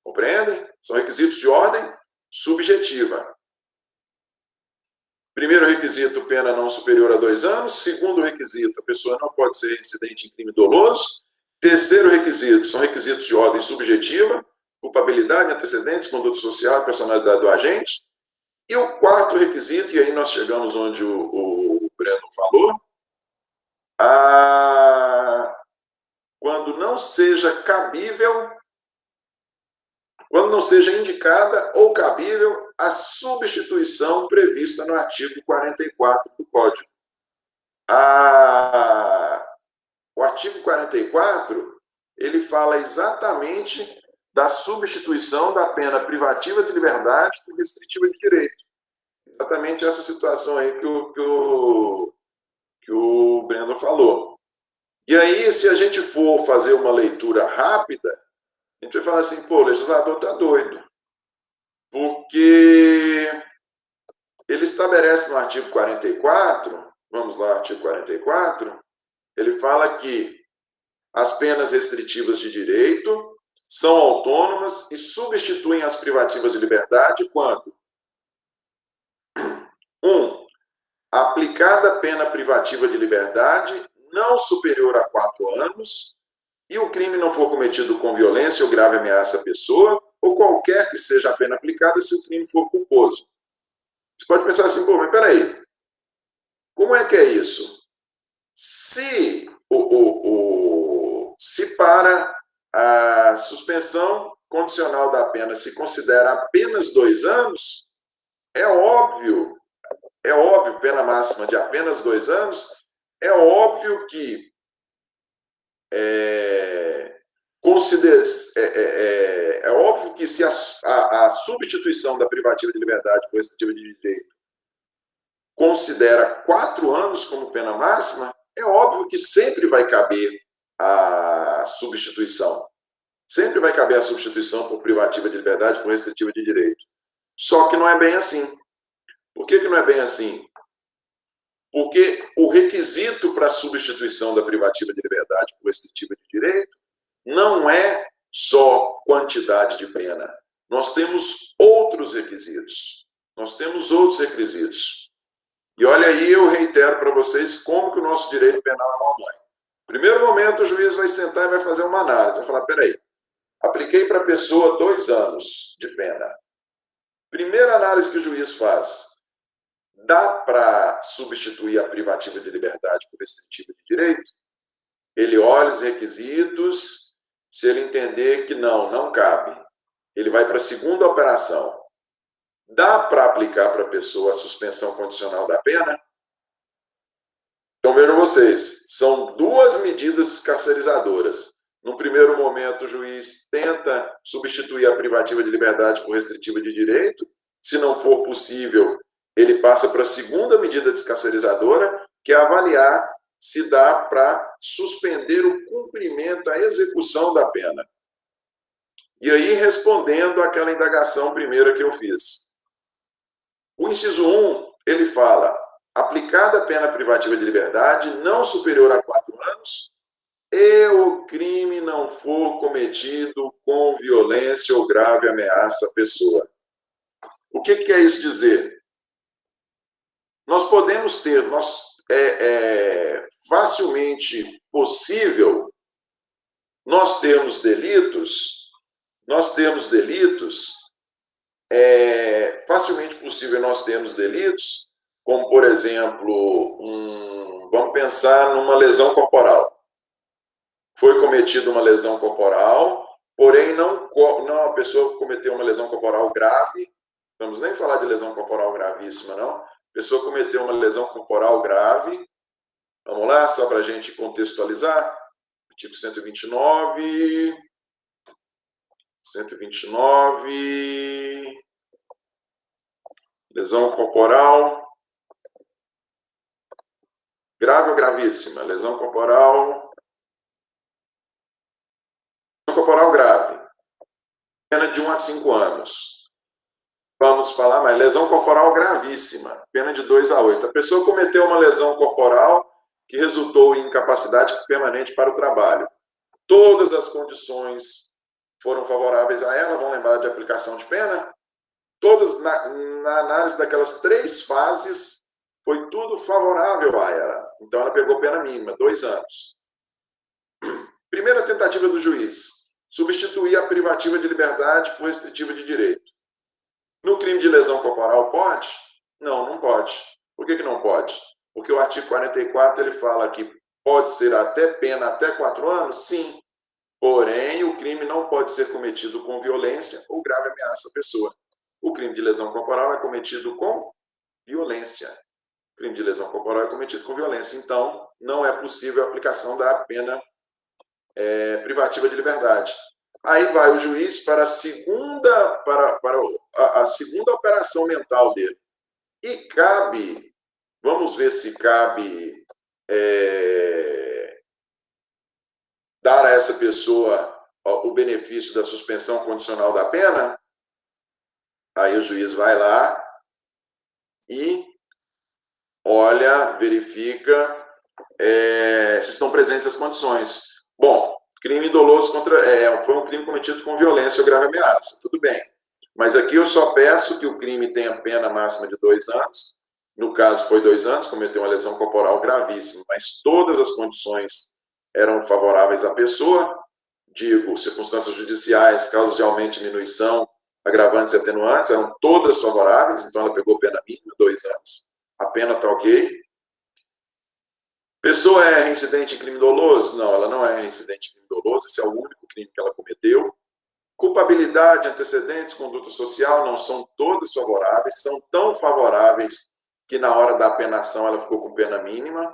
[SPEAKER 1] Compreendem? São requisitos de ordem subjetiva. Primeiro requisito, pena não superior a 2 anos. Segundo requisito, a pessoa não pode ser reincidente em crime doloso. Terceiro requisito, são requisitos de ordem subjetiva, culpabilidade, antecedentes, conduta social e personalidade do agente. E o quarto requisito, e aí nós chegamos onde o Breno falou, quando não seja cabível, quando não seja indicada ou cabível a substituição prevista no artigo 44 do Código. O artigo 44, ele fala exatamente da substituição da pena privativa de liberdade por restritiva de direito. Exatamente essa situação aí que o Breno falou. E aí, se a gente for fazer uma leitura rápida, a gente vai falar assim, pô, o legislador está doido. Porque ele estabelece no artigo 44, vamos lá, artigo 44, ele fala que as penas restritivas de direito são autônomas e substituem as privativas de liberdade quando 1. Aplicada a pena privativa de liberdade não superior a 4 anos e o crime não for cometido com violência ou grave ameaça à pessoa, ou qualquer que seja a pena aplicada se o crime for culposo. Você pode pensar assim, pô, mas peraí, como é que é isso? Se para a suspensão condicional da pena se considera apenas 2 anos, é óbvio, pena máxima de apenas 2 anos, é óbvio que óbvio que se a substituição da privativa de liberdade por restritiva de direito considera 4 anos como pena máxima, é óbvio que sempre vai caber a substituição. Sempre vai caber a substituição por privativa de liberdade por restritiva de direito. Só que não é bem assim. Por que não é bem assim? Porque o requisito para a substituição da privativa de liberdade por restritiva de direito não é só quantidade de pena. Nós temos outros requisitos. E olha aí, eu reitero para vocês como que o nosso direito penal é uma mãe. No primeiro momento, o juiz vai sentar e vai fazer uma análise. Vai falar, peraí, apliquei para a pessoa 2 anos de pena. Primeira análise que o juiz faz, dá para substituir a privativa de liberdade por restritiva de direito? Ele olha os requisitos, se ele entender que não cabe, ele vai para a segunda operação. Dá para aplicar para a pessoa a suspensão condicional da pena? Então, vejam vocês, são 2 medidas descarcerizadoras. No primeiro momento, o juiz tenta substituir a privativa de liberdade por restritiva de direito. Se não for possível, ele passa para a segunda medida descarcerizadora, que é avaliar se dá para suspender o cumprimento, a execução da pena. E aí, respondendo àquela indagação primeira que eu fiz. O inciso 1, ele fala, aplicada a pena privativa de liberdade não superior a 4 anos, e o crime não for cometido com violência ou grave ameaça à pessoa. O que quer isso dizer? Nós podemos ter, facilmente possível nós termos delitos, facilmente possível nós termos delitos, como, por exemplo, vamos pensar numa lesão corporal. Foi cometida uma lesão corporal, porém a pessoa cometeu uma lesão corporal grave, vamos nem falar de lesão corporal gravíssima, não. A pessoa cometeu uma lesão corporal grave, vamos lá, só para a gente contextualizar, artigo 129, lesão corporal, grave ou gravíssima? Lesão corporal grave, pena de 1 a 5 anos. Vamos falar, mas lesão corporal gravíssima, pena de 2 a 8. A pessoa cometeu uma lesão corporal que resultou em incapacidade permanente para o trabalho. Todas as condições foram favoráveis a ela, vão lembrar de aplicação de pena? Todas, na análise daquelas 3 fases, tudo favorável a ela. Então, ela pegou pena mínima, 2 anos. Primeira tentativa do juiz, substituir a privativa de liberdade por restritiva de direito. No crime de lesão corporal, pode? Não, não pode. Por que não pode? Porque o artigo 44, ele fala que pode ser até pena até 4 anos? Sim. Porém, o crime não pode ser cometido com violência ou grave ameaça à pessoa. O crime de lesão corporal é cometido com violência. O crime de lesão corporal é cometido com violência. Então, não é possível a aplicação da pena privativa de liberdade. Aí vai o juiz para a segunda, a segunda operação mental dele. E cabe, vamos ver se cabe dar a essa pessoa o benefício da suspensão condicional da pena. Aí o juiz vai lá e olha, verifica se estão presentes as condições. Bom, crime doloso foi um crime cometido com violência ou grave ameaça. Tudo bem. Mas aqui eu só peço que o crime tenha pena máxima de 2 anos. No caso, foi 2 anos, cometeu uma lesão corporal gravíssima, mas todas as condições eram favoráveis à pessoa. Digo, circunstâncias judiciais, causas de aumento e diminuição, agravantes e atenuantes, eram todas favoráveis, então ela pegou pena mínima, 2 anos. A pena está ok. Pessoa é reincidente em crime doloso? Não, ela não é reincidente em crime doloso, esse é o único crime que ela cometeu. Culpabilidade, antecedentes, conduta social, não são todas favoráveis, são tão favoráveis que na hora da penação ela ficou com pena mínima.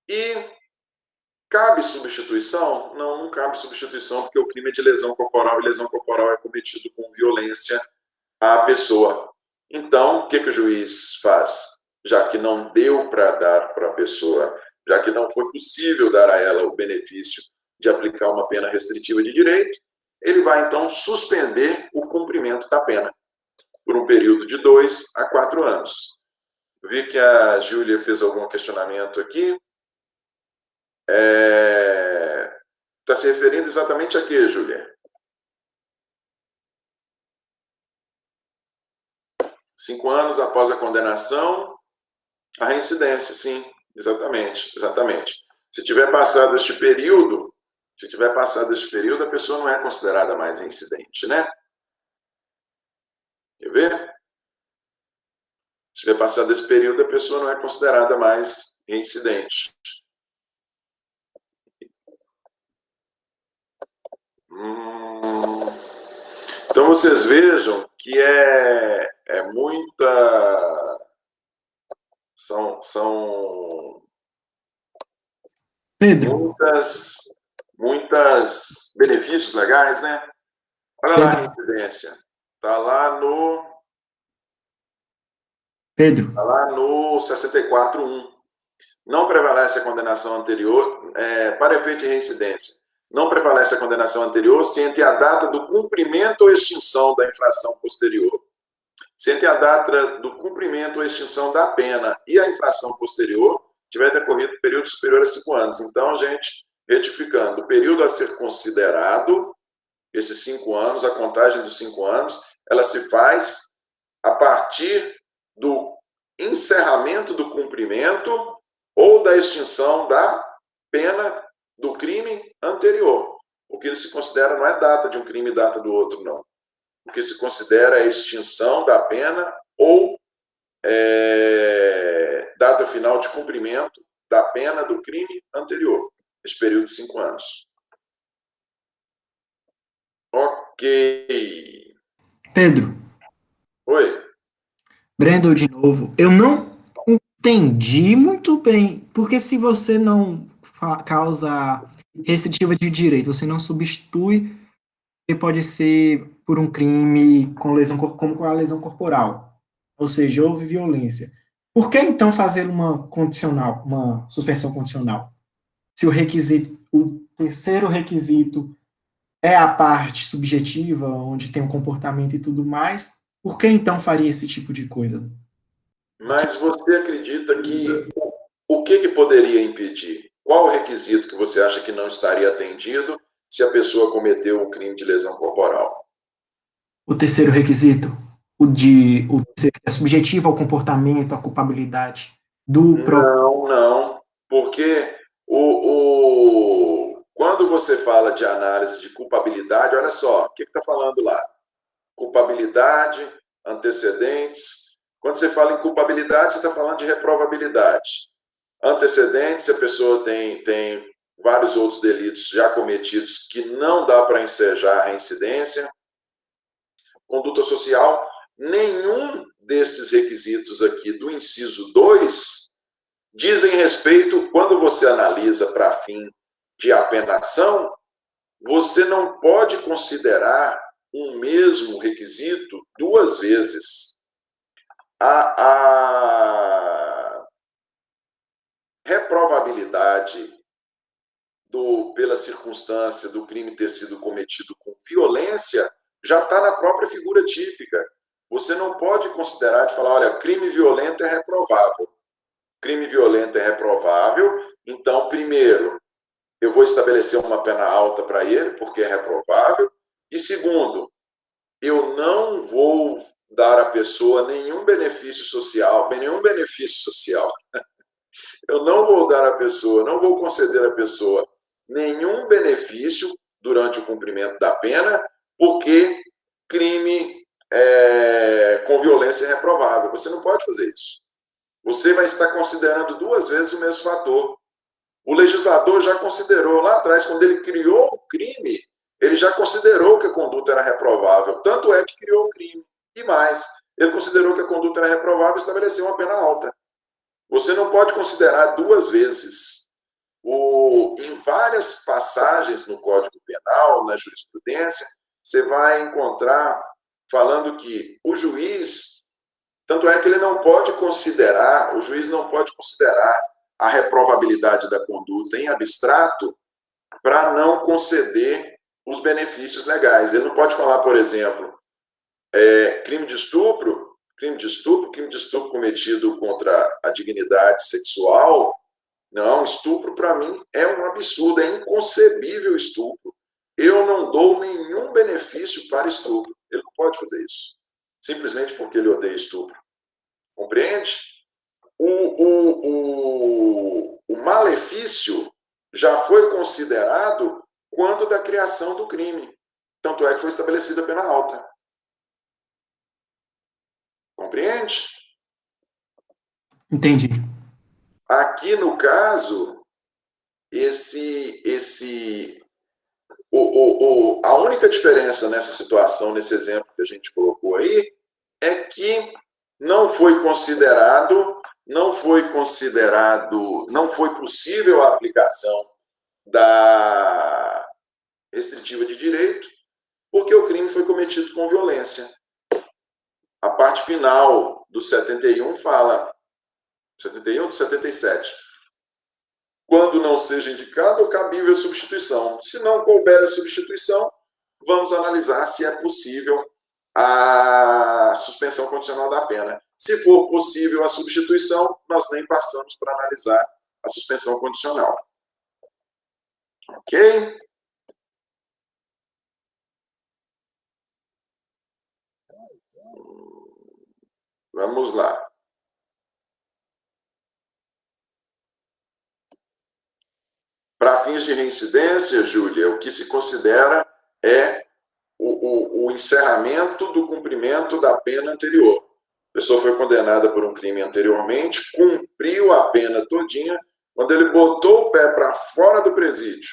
[SPEAKER 1] E cabe substituição? Não, não cabe substituição, porque o crime é de lesão corporal, e lesão corporal é cometido com violência à pessoa. Então, o que o juiz faz? Já que não deu para dar para a pessoa, já que não foi possível dar a ela o benefício de aplicar uma pena restritiva de direito, ele vai, então, suspender o cumprimento da pena por um período de 2 a 4 anos. Eu vi que a Júlia fez algum questionamento aqui. Está se referindo exatamente a quê, Júlia? 5 anos após a condenação, a reincidência, sim, exatamente. Se tiver passado este período, a pessoa não é considerada mais reincidente, né? Quer ver? Se tiver passado esse período, a pessoa não é considerada mais reincidente. Então, vocês vejam que são
[SPEAKER 2] Pedro,
[SPEAKER 1] muitas benefícios legais, né? Olha lá a reincidência. Está lá no
[SPEAKER 2] Pedro,
[SPEAKER 1] 64.1. Não prevalece a condenação anterior, para efeito de reincidência. Não prevalece a condenação anterior se entre a data do cumprimento ou extinção da infração posterior, se entre a data do cumprimento ou extinção da pena e a infração posterior tiver decorrido período superior a 5 anos. Então, gente, retificando, o período a ser considerado, esses 5 anos, a contagem dos 5 anos, ela se faz a partir do encerramento do cumprimento ou da extinção da pena do crime anterior. O que se considera não é data de um crime e data do outro, não. O que se considera é a extinção da pena ou data final de cumprimento da pena do crime anterior, esse período de 5 anos. Ok.
[SPEAKER 2] Pedro.
[SPEAKER 1] Oi.
[SPEAKER 2] Brandon, de novo. Eu não entendi muito bem, porque se você não causa restritiva de direito, você não substitui, pode ser por um crime com lesão, como com a lesão corporal, ou seja, houve violência. Por que então fazer uma condicional, uma suspensão condicional? Se o terceiro requisito é a parte subjetiva, onde tem o comportamento e tudo mais, por que então faria esse tipo de coisa?
[SPEAKER 1] Mas você acredita que o que poderia impedir? Qual o requisito que você acha que não estaria atendido se a pessoa cometeu um crime de lesão corporal?
[SPEAKER 2] O terceiro requisito, o terceiro é subjetivo ao comportamento, à culpabilidade do próprio...
[SPEAKER 1] Não, porque quando você fala de análise de culpabilidade, olha só, o que está falando lá? Culpabilidade, antecedentes. Quando você fala em culpabilidade, você está falando de reprovabilidade. Antecedentes, se a pessoa tem vários outros delitos já cometidos que não dá para ensejar a reincidência. Conduta social, nenhum destes requisitos aqui do inciso 2 dizem respeito, quando você analisa para fim de apenação, você não pode considerar um mesmo requisito duas vezes. A reprovabilidade pela circunstância do crime ter sido cometido com violência já está na própria figura típica. Você não pode considerar de falar, olha, crime violento é reprovável. Crime violento é reprovável, então, primeiro, eu vou estabelecer uma pena alta para ele, porque é reprovável, e segundo, eu não vou dar à pessoa nenhum benefício social, eu não vou dar à pessoa, não vou conceder à pessoa nenhum benefício durante o cumprimento da pena, porque crime com violência é reprovável. Você não pode fazer isso. Você vai estar considerando duas vezes o mesmo fator. O legislador já considerou lá atrás, quando ele criou o crime, ele já considerou que a conduta era reprovável. Tanto é que criou o crime. E mais, ele considerou que a conduta era reprovável e estabeleceu uma pena alta. Você não pode considerar duas vezes. Em várias passagens no Código Penal, na jurisprudência, você vai encontrar falando que o juiz, tanto é que ele não pode considerar, o juiz não pode considerar a reprovabilidade da conduta em abstrato para não conceder os benefícios legais. Ele não pode falar, por exemplo, crime de estupro cometido contra a dignidade sexual. Não, estupro para mim é um absurdo, é inconcebível estupro. Eu não dou nenhum benefício para estupro. Ele não pode fazer isso, simplesmente porque ele odeia estupro. Compreende? O malefício já foi considerado quando da criação do crime. Tanto é que foi estabelecida a pena alta. Compreende?
[SPEAKER 2] Entendi.
[SPEAKER 1] Aqui, no caso, a única diferença nessa situação, nesse exemplo que a gente colocou aí, é que não foi possível a aplicação da restritiva de direito, porque o crime foi cometido com violência. A parte final do 71 fala, 71 do 77, quando não seja indicado ou cabível a substituição. Se não couber a substituição, vamos analisar se é possível a suspensão condicional da pena. Se for possível a substituição, nós nem passamos para analisar a suspensão condicional. Ok? Vamos lá. Para fins de reincidência, Júlia, o que se considera é o encerramento do cumprimento da pena anterior. A pessoa foi condenada por um crime anteriormente, cumpriu a pena todinha, quando ele botou o pé para fora do presídio,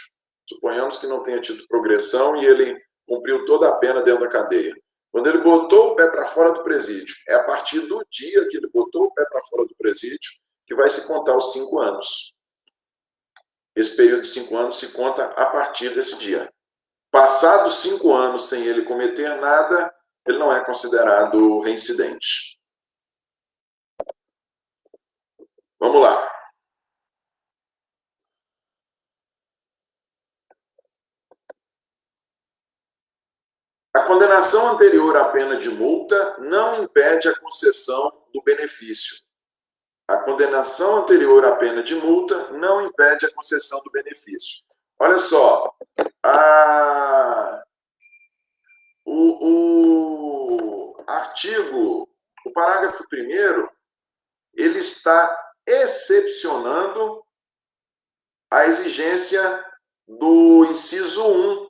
[SPEAKER 1] suponhamos que não tenha tido progressão e ele cumpriu toda a pena dentro da cadeia. Quando ele botou o pé para fora do presídio, é a partir do dia que ele botou o pé para fora do presídio que vai se contar os 5 anos. Esse período de 5 anos se conta a partir desse dia. Passados 5 anos sem ele cometer nada, ele não é considerado reincidente. Vamos lá. A condenação anterior à pena de multa não impede a concessão do benefício. A condenação anterior à pena de multa não impede a concessão do benefício. Olha só, o parágrafo 1º, ele está excepcionando a exigência do inciso 1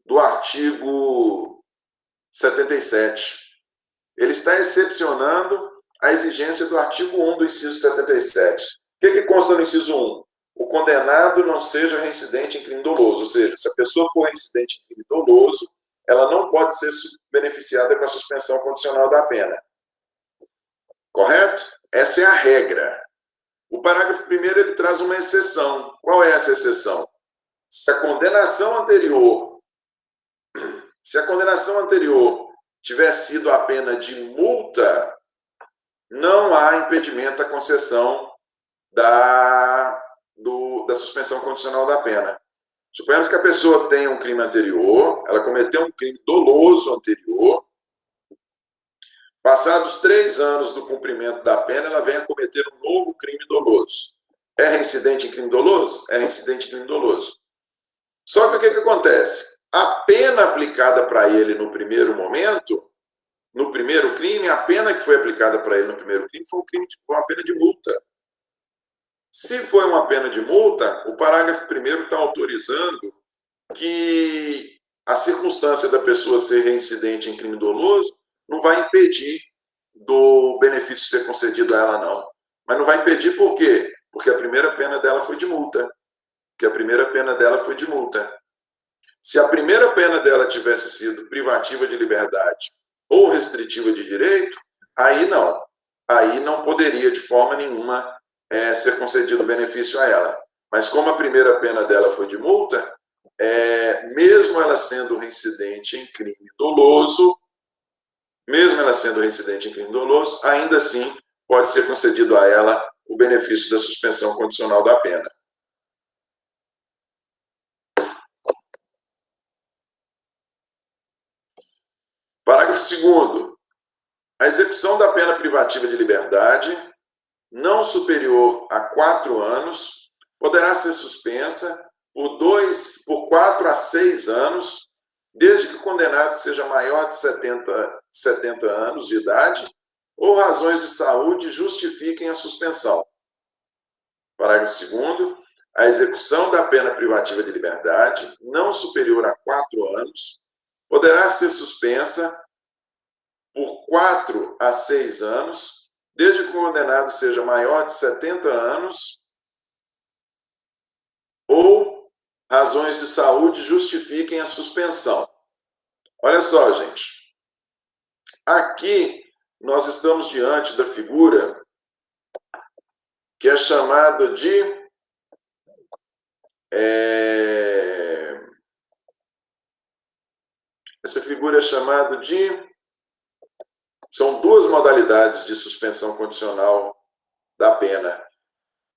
[SPEAKER 1] do artigo 77. Ele está excepcionando a exigência do artigo 1 do inciso 77. O que consta no inciso 1? O condenado não seja reincidente em crime doloso, ou seja, se a pessoa for reincidente em crime doloso, ela não pode ser beneficiada com a suspensão condicional da pena. Correto? Essa é a regra. O parágrafo 1º ele traz uma exceção. Qual é essa exceção? Se a condenação anterior tiver sido a pena de multa, não há impedimento à concessão da suspensão condicional da pena. Suponhamos que a pessoa tenha um crime anterior, ela cometeu um crime doloso anterior, passados 3 anos do cumprimento da pena, ela vem a cometer um novo crime doloso. É reincidente em crime doloso? É reincidente em crime doloso. Só que o que acontece? A pena aplicada para ele no primeiro momento, no primeiro crime, a pena que foi aplicada para ele no primeiro crime foi uma pena de multa. Se foi uma pena de multa, o parágrafo 1º está autorizando que a circunstância da pessoa ser reincidente em crime doloso não vai impedir do benefício ser concedido a ela, não. Mas não vai impedir por quê? Porque a primeira pena dela foi de multa. Se a primeira pena dela tivesse sido privativa de liberdade ou restritiva de direito, aí não. Aí não poderia, de forma nenhuma, ser concedido benefício a ela. Mas como a primeira pena dela foi de multa, mesmo ela sendo reincidente em crime doloso, ainda assim pode ser concedido a ela o benefício da suspensão condicional da pena. Parágrafo 2º. A execução da pena privativa de liberdade, não superior a 4 anos, poderá ser suspensa por 4 a 6 anos, desde que o condenado seja maior de 70 anos de idade ou razões de saúde justifiquem a suspensão. Parágrafo 2º. A execução da pena privativa de liberdade, não superior a 4 anos, poderá ser suspensa por 4 a 6 anos, desde que o condenado seja maior de 70 anos ou razões de saúde justifiquem a suspensão. Olha só, gente. Aqui nós estamos diante da figura que é chamada de essa figura é chamada de... São 2 modalidades de suspensão condicional da pena.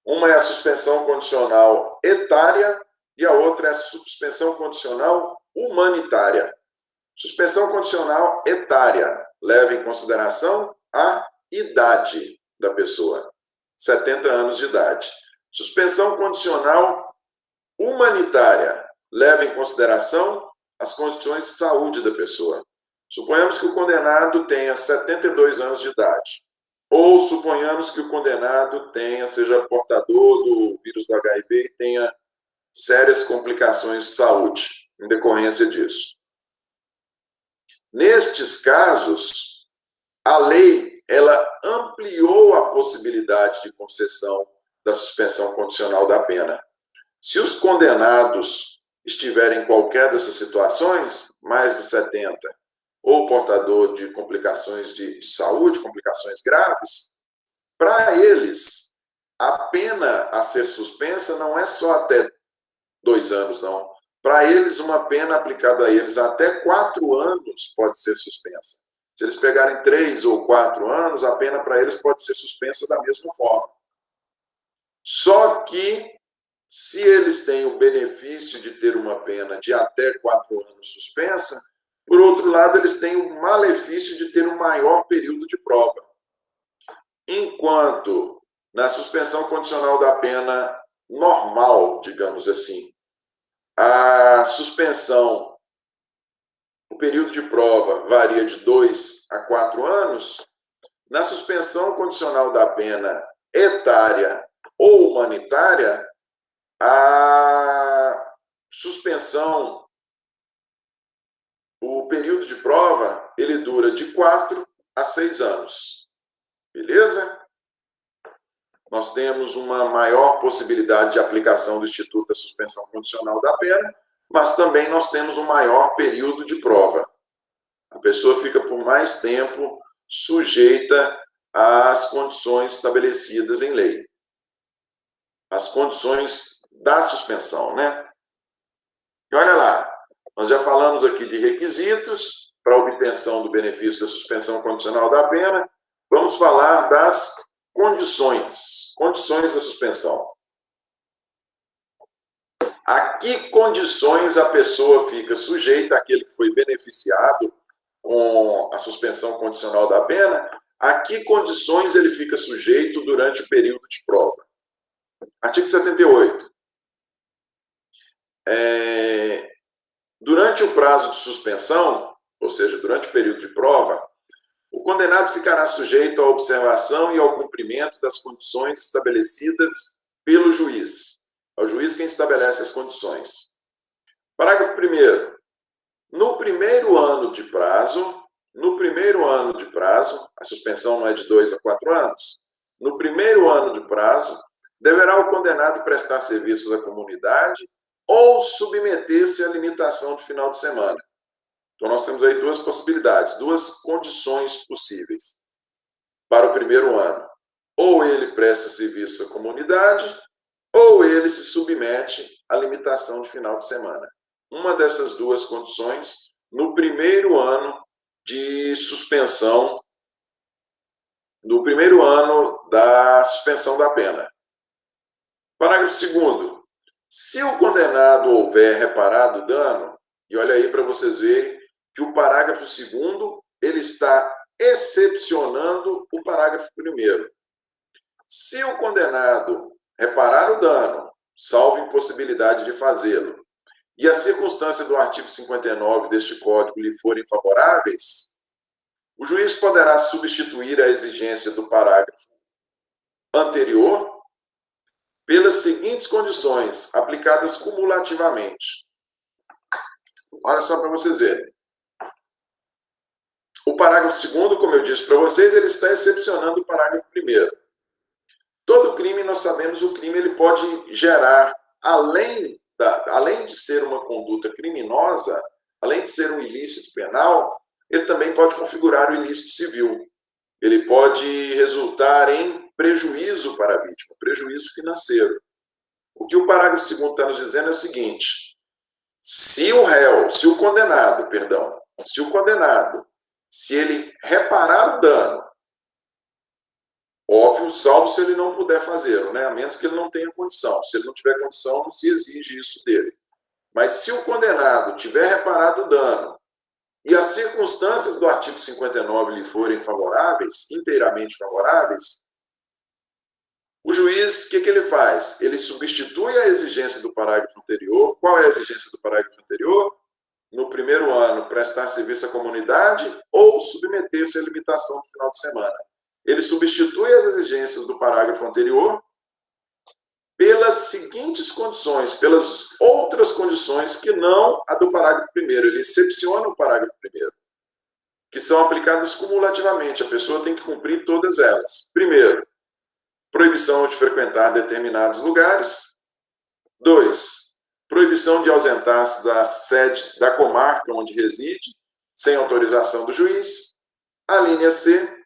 [SPEAKER 1] Uma é a suspensão condicional etária e a outra é a suspensão condicional humanitária. Suspensão condicional etária leva em consideração a idade da pessoa, 70 anos de idade. Suspensão condicional humanitária leva em consideração as condições de saúde da pessoa. Suponhamos que o condenado tenha 72 anos de idade, ou suponhamos que o condenado seja portador do vírus do HIV e tenha sérias complicações de saúde em decorrência disso. Nestes casos, a lei ela ampliou a possibilidade de concessão da suspensão condicional da pena. Se os condenados estiverem em qualquer dessas situações, mais de 70, ou portador de complicações de saúde, complicações graves, para eles, a pena a ser suspensa não é só até 2 anos, não. Para eles, uma pena aplicada a eles até 4 anos pode ser suspensa. Se eles pegarem 3 ou 4 anos, a pena para eles pode ser suspensa da mesma forma. Só que, se eles têm o benefício de ter uma pena de até 4 anos suspensa, por outro lado, eles têm o malefício de ter um maior período de prova. Enquanto na suspensão condicional da pena normal, digamos assim, a suspensão, o período de prova varia de 2 a 4 anos, na suspensão condicional da pena etária humanitária, a suspensão, o período de prova, ele dura de 4 a 6 anos. Beleza? Nós temos uma maior possibilidade de aplicação do Instituto da Suspensão Condicional da Pena, mas também nós temos um maior período de prova. A pessoa fica por mais tempo sujeita às condições estabelecidas em lei. As condições da suspensão, né? E olha lá, nós já falamos aqui de requisitos para a obtenção do benefício da suspensão condicional da pena. Vamos falar das condições da suspensão. A que condições a pessoa fica sujeita, aquele que foi beneficiado com a suspensão condicional da pena, a que condições ele fica sujeito durante o período de prova? Artigo 78. Durante o prazo de suspensão, ou seja, durante o período de prova, o condenado ficará sujeito à observação e ao cumprimento das condições estabelecidas pelo juiz. É o juiz quem estabelece as condições. Parágrafo 1º. No primeiro ano de prazo, a suspensão não é de 2 a 4 anos, no primeiro ano de prazo, deverá o condenado prestar serviços à comunidade ou submeter-se à limitação de final de semana. Então, nós temos aí duas possibilidades, duas condições possíveis para o primeiro ano. Ou ele presta serviço à comunidade, ou ele se submete à limitação de final de semana. Uma dessas duas condições no primeiro ano de suspensão, no primeiro ano da suspensão da pena. Parágrafo 2º. Se o condenado houver reparado o dano, e olha aí para vocês verem que o parágrafo 2º, ele está excepcionando o parágrafo 1º. Se o condenado reparar o dano, salvo impossibilidade de fazê-lo, e as circunstâncias do artigo 59 deste Código lhe forem favoráveis, o juiz poderá substituir a exigência do parágrafo anterior pelas seguintes condições, aplicadas cumulativamente. Olha só para vocês verem. O parágrafo 2º, como eu disse para vocês, ele está excepcionando o parágrafo 1º. Todo crime, nós sabemos, o crime ele pode gerar, além de ser uma conduta criminosa, além de ser um ilícito penal, ele também pode configurar o ilícito civil. Ele pode resultar em prejuízo para a vítima, prejuízo financeiro. O que o parágrafo 2º está nos dizendo é o seguinte: se o condenado, se ele reparar o dano, óbvio, salvo se ele não puder fazê-lo, né? A menos que ele não tenha condição. Se ele não tiver condição, não se exige isso dele. Mas se o condenado tiver reparado o dano e as circunstâncias do artigo 59 lhe forem favoráveis, inteiramente favoráveis, o juiz, o que ele faz? Ele substitui a exigência do parágrafo anterior. Qual é a exigência do parágrafo anterior? No primeiro ano, prestar serviço à comunidade ou submeter-se à limitação do final de semana. Ele substitui as exigências do parágrafo anterior pelas seguintes condições, pelas outras condições que não a do parágrafo 1º. Ele excepciona o parágrafo 1º, que são aplicadas cumulativamente. A pessoa tem que cumprir todas elas. Primeiro, proibição de frequentar determinados lugares. 2, proibição de ausentar-se da sede da comarca onde reside, sem autorização do juiz. A linha C,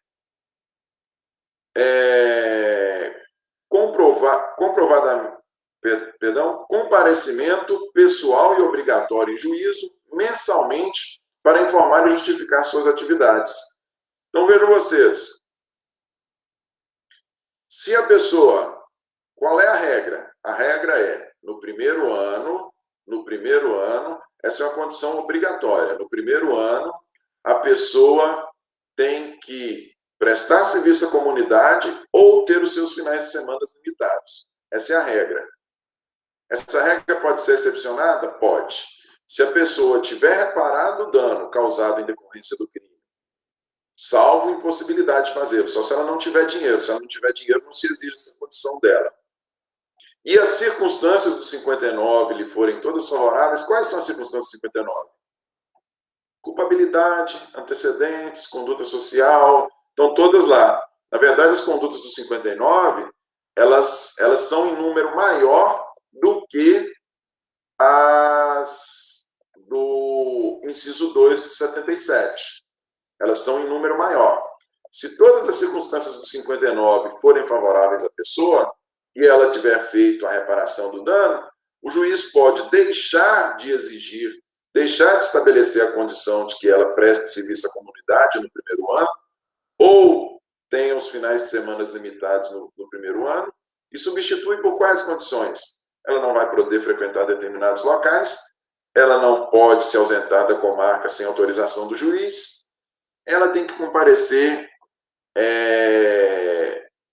[SPEAKER 1] comparecimento pessoal e obrigatório em juízo, mensalmente, para informar e justificar suas atividades. Então, vejam vocês. Se a pessoa... Qual é a regra? A regra é, no primeiro ano, essa é uma condição obrigatória. No primeiro ano, a pessoa tem que prestar serviço à comunidade ou ter os seus finais de semana limitados. Essa é a regra. Essa regra pode ser excepcionada? Pode. Se a pessoa tiver reparado o dano causado em decorrência do crime, salvo impossibilidade de fazê-lo, só se ela não tiver dinheiro. Se ela não tiver dinheiro, não se exige essa condição dela. e as circunstâncias do 59 lhe forem todas favoráveis, quais são as circunstâncias do 59? Culpabilidade, antecedentes, conduta social, estão todas lá. Na verdade, as condutas do 59, elas são em número maior do que as do inciso 2 de 77. Elas são em número maior. Se todas as circunstâncias do 59 forem favoráveis à pessoa e ela tiver feito a reparação do dano, o juiz pode deixar de exigir, deixar de estabelecer a condição de que ela preste serviço à comunidade no primeiro ano, ou tenha os finais de semana limitados no primeiro ano, e substitui por quais condições? Ela não vai poder frequentar determinados locais, ela não pode se ausentar da comarca sem autorização do juiz, ela tem que comparecer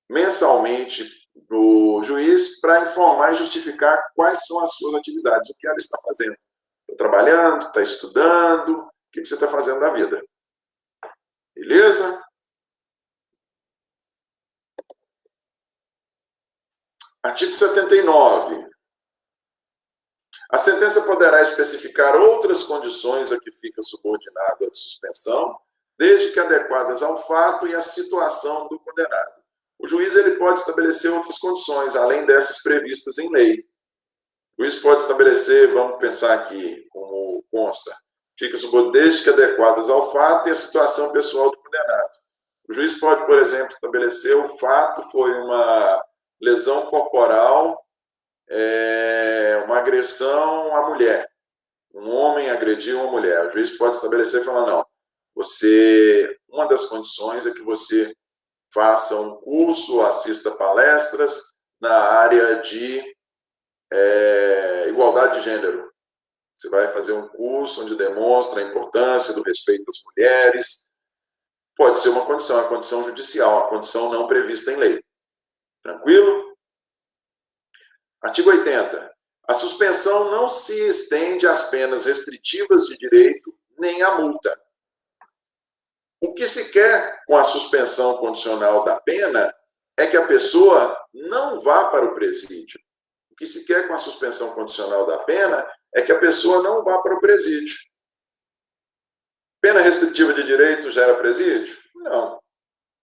[SPEAKER 1] mensalmente no juiz para informar e justificar quais são as suas atividades, o que ela está fazendo. Está trabalhando, está estudando, o que você está fazendo da vida. Beleza? Artigo 79. A sentença poderá especificar outras condições a que fica subordinado a suspensão, desde que adequadas ao fato e à situação do condenado. O juiz ele pode estabelecer outras condições, além dessas previstas em lei. O juiz pode estabelecer, vamos pensar aqui, como consta, fica subordinado desde que adequadas ao fato e à situação pessoal do condenado. O juiz pode, por exemplo, estabelecer o fato foi uma lesão corporal, uma agressão à mulher. Um homem agrediu uma mulher. O juiz pode estabelecer e falar, não, uma das condições é que você faça um curso, assista palestras na área de igualdade de gênero. Você vai fazer um curso onde demonstra a importância do respeito às mulheres. Pode ser uma condição, a condição judicial, a condição não prevista em lei. Tranquilo? Artigo 80. A suspensão não se estende às penas restritivas de direito nem à multa. O que se quer com a suspensão condicional da pena é que a pessoa não vá para o presídio. O que se quer com a suspensão condicional da pena é que a pessoa não vá para o presídio. Pena restritiva de direito gera presídio? Não.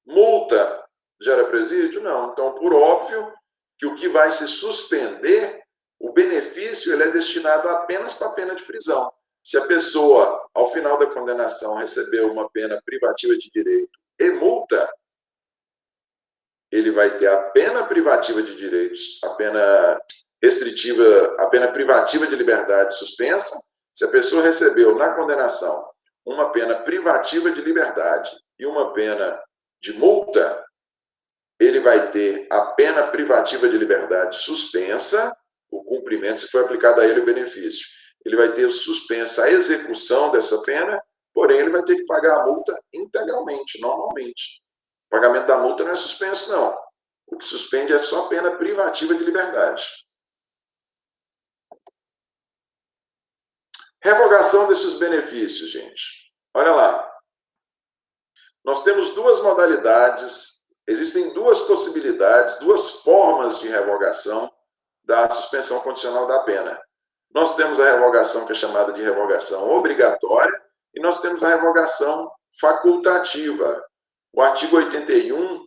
[SPEAKER 1] Multa gera presídio? Não. Então, por óbvio, que o que vai se suspender, o benefício ele é destinado apenas para a pena de prisão. Se a pessoa, ao final da condenação, recebeu uma pena privativa de direito e multa, ele vai ter a pena privativa de direitos, a pena restritiva, a pena privativa de liberdade suspensa. Se a pessoa recebeu na condenação uma pena privativa de liberdade e uma pena de multa, ele vai ter a pena privativa de liberdade suspensa, o cumprimento, se foi aplicado a ele o benefício. Ele vai ter suspensa a execução dessa pena, porém ele vai ter que pagar a multa integralmente, normalmente. O pagamento da multa não é suspenso, não. O que suspende é só a pena privativa de liberdade. Revogação desses benefícios, gente. Olha lá. Nós temos duas modalidades, existem duas possibilidades, duas formas de revogação da suspensão condicional da pena. Nós temos a revogação que é chamada de revogação obrigatória e nós temos a revogação facultativa. O artigo 81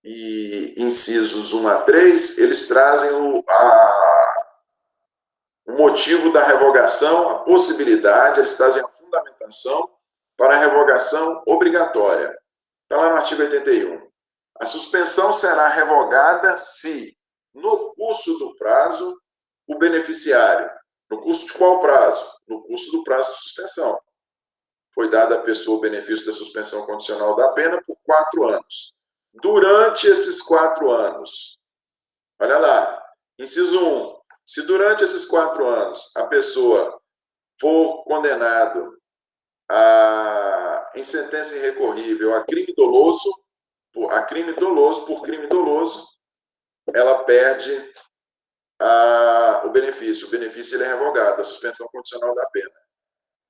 [SPEAKER 1] e incisos 1 a 3, eles trazem o motivo da revogação, a possibilidade, eles trazem a fundamentação para a revogação obrigatória. Está lá no artigo 81. A suspensão será revogada se, no curso do prazo, o beneficiário, no curso de qual prazo? No curso do prazo de suspensão. Foi dado à pessoa o benefício da suspensão condicional da pena por 4 anos. Durante esses 4 anos, olha lá, inciso 1, se durante esses 4 anos a pessoa for condenado em sentença irrecorrível a crime doloso, por crime doloso, ela perde o benefício. O benefício ele é revogado, a suspensão condicional da pena.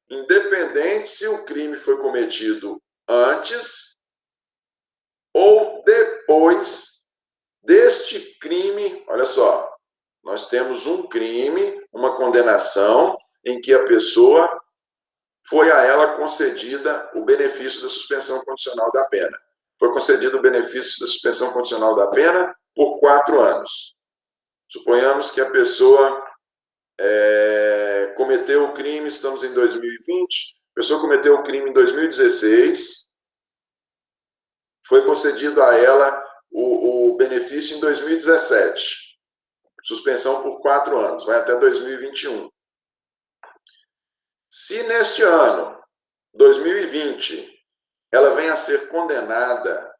[SPEAKER 1] Independente se o crime foi cometido antes ou depois deste crime, olha só, Nós temos um crime, uma condenação, em que a pessoa foi a ela concedida o benefício da suspensão condicional da pena. Foi concedido o benefício da suspensão condicional da pena por 4 anos. Suponhamos que a pessoa cometeu o crime, estamos em 2020, a pessoa cometeu o crime em 2016, foi concedido a ela o benefício em 2017, suspensão por 4 anos, vai até 2021. Se neste ano, 2020, ela venha a ser condenada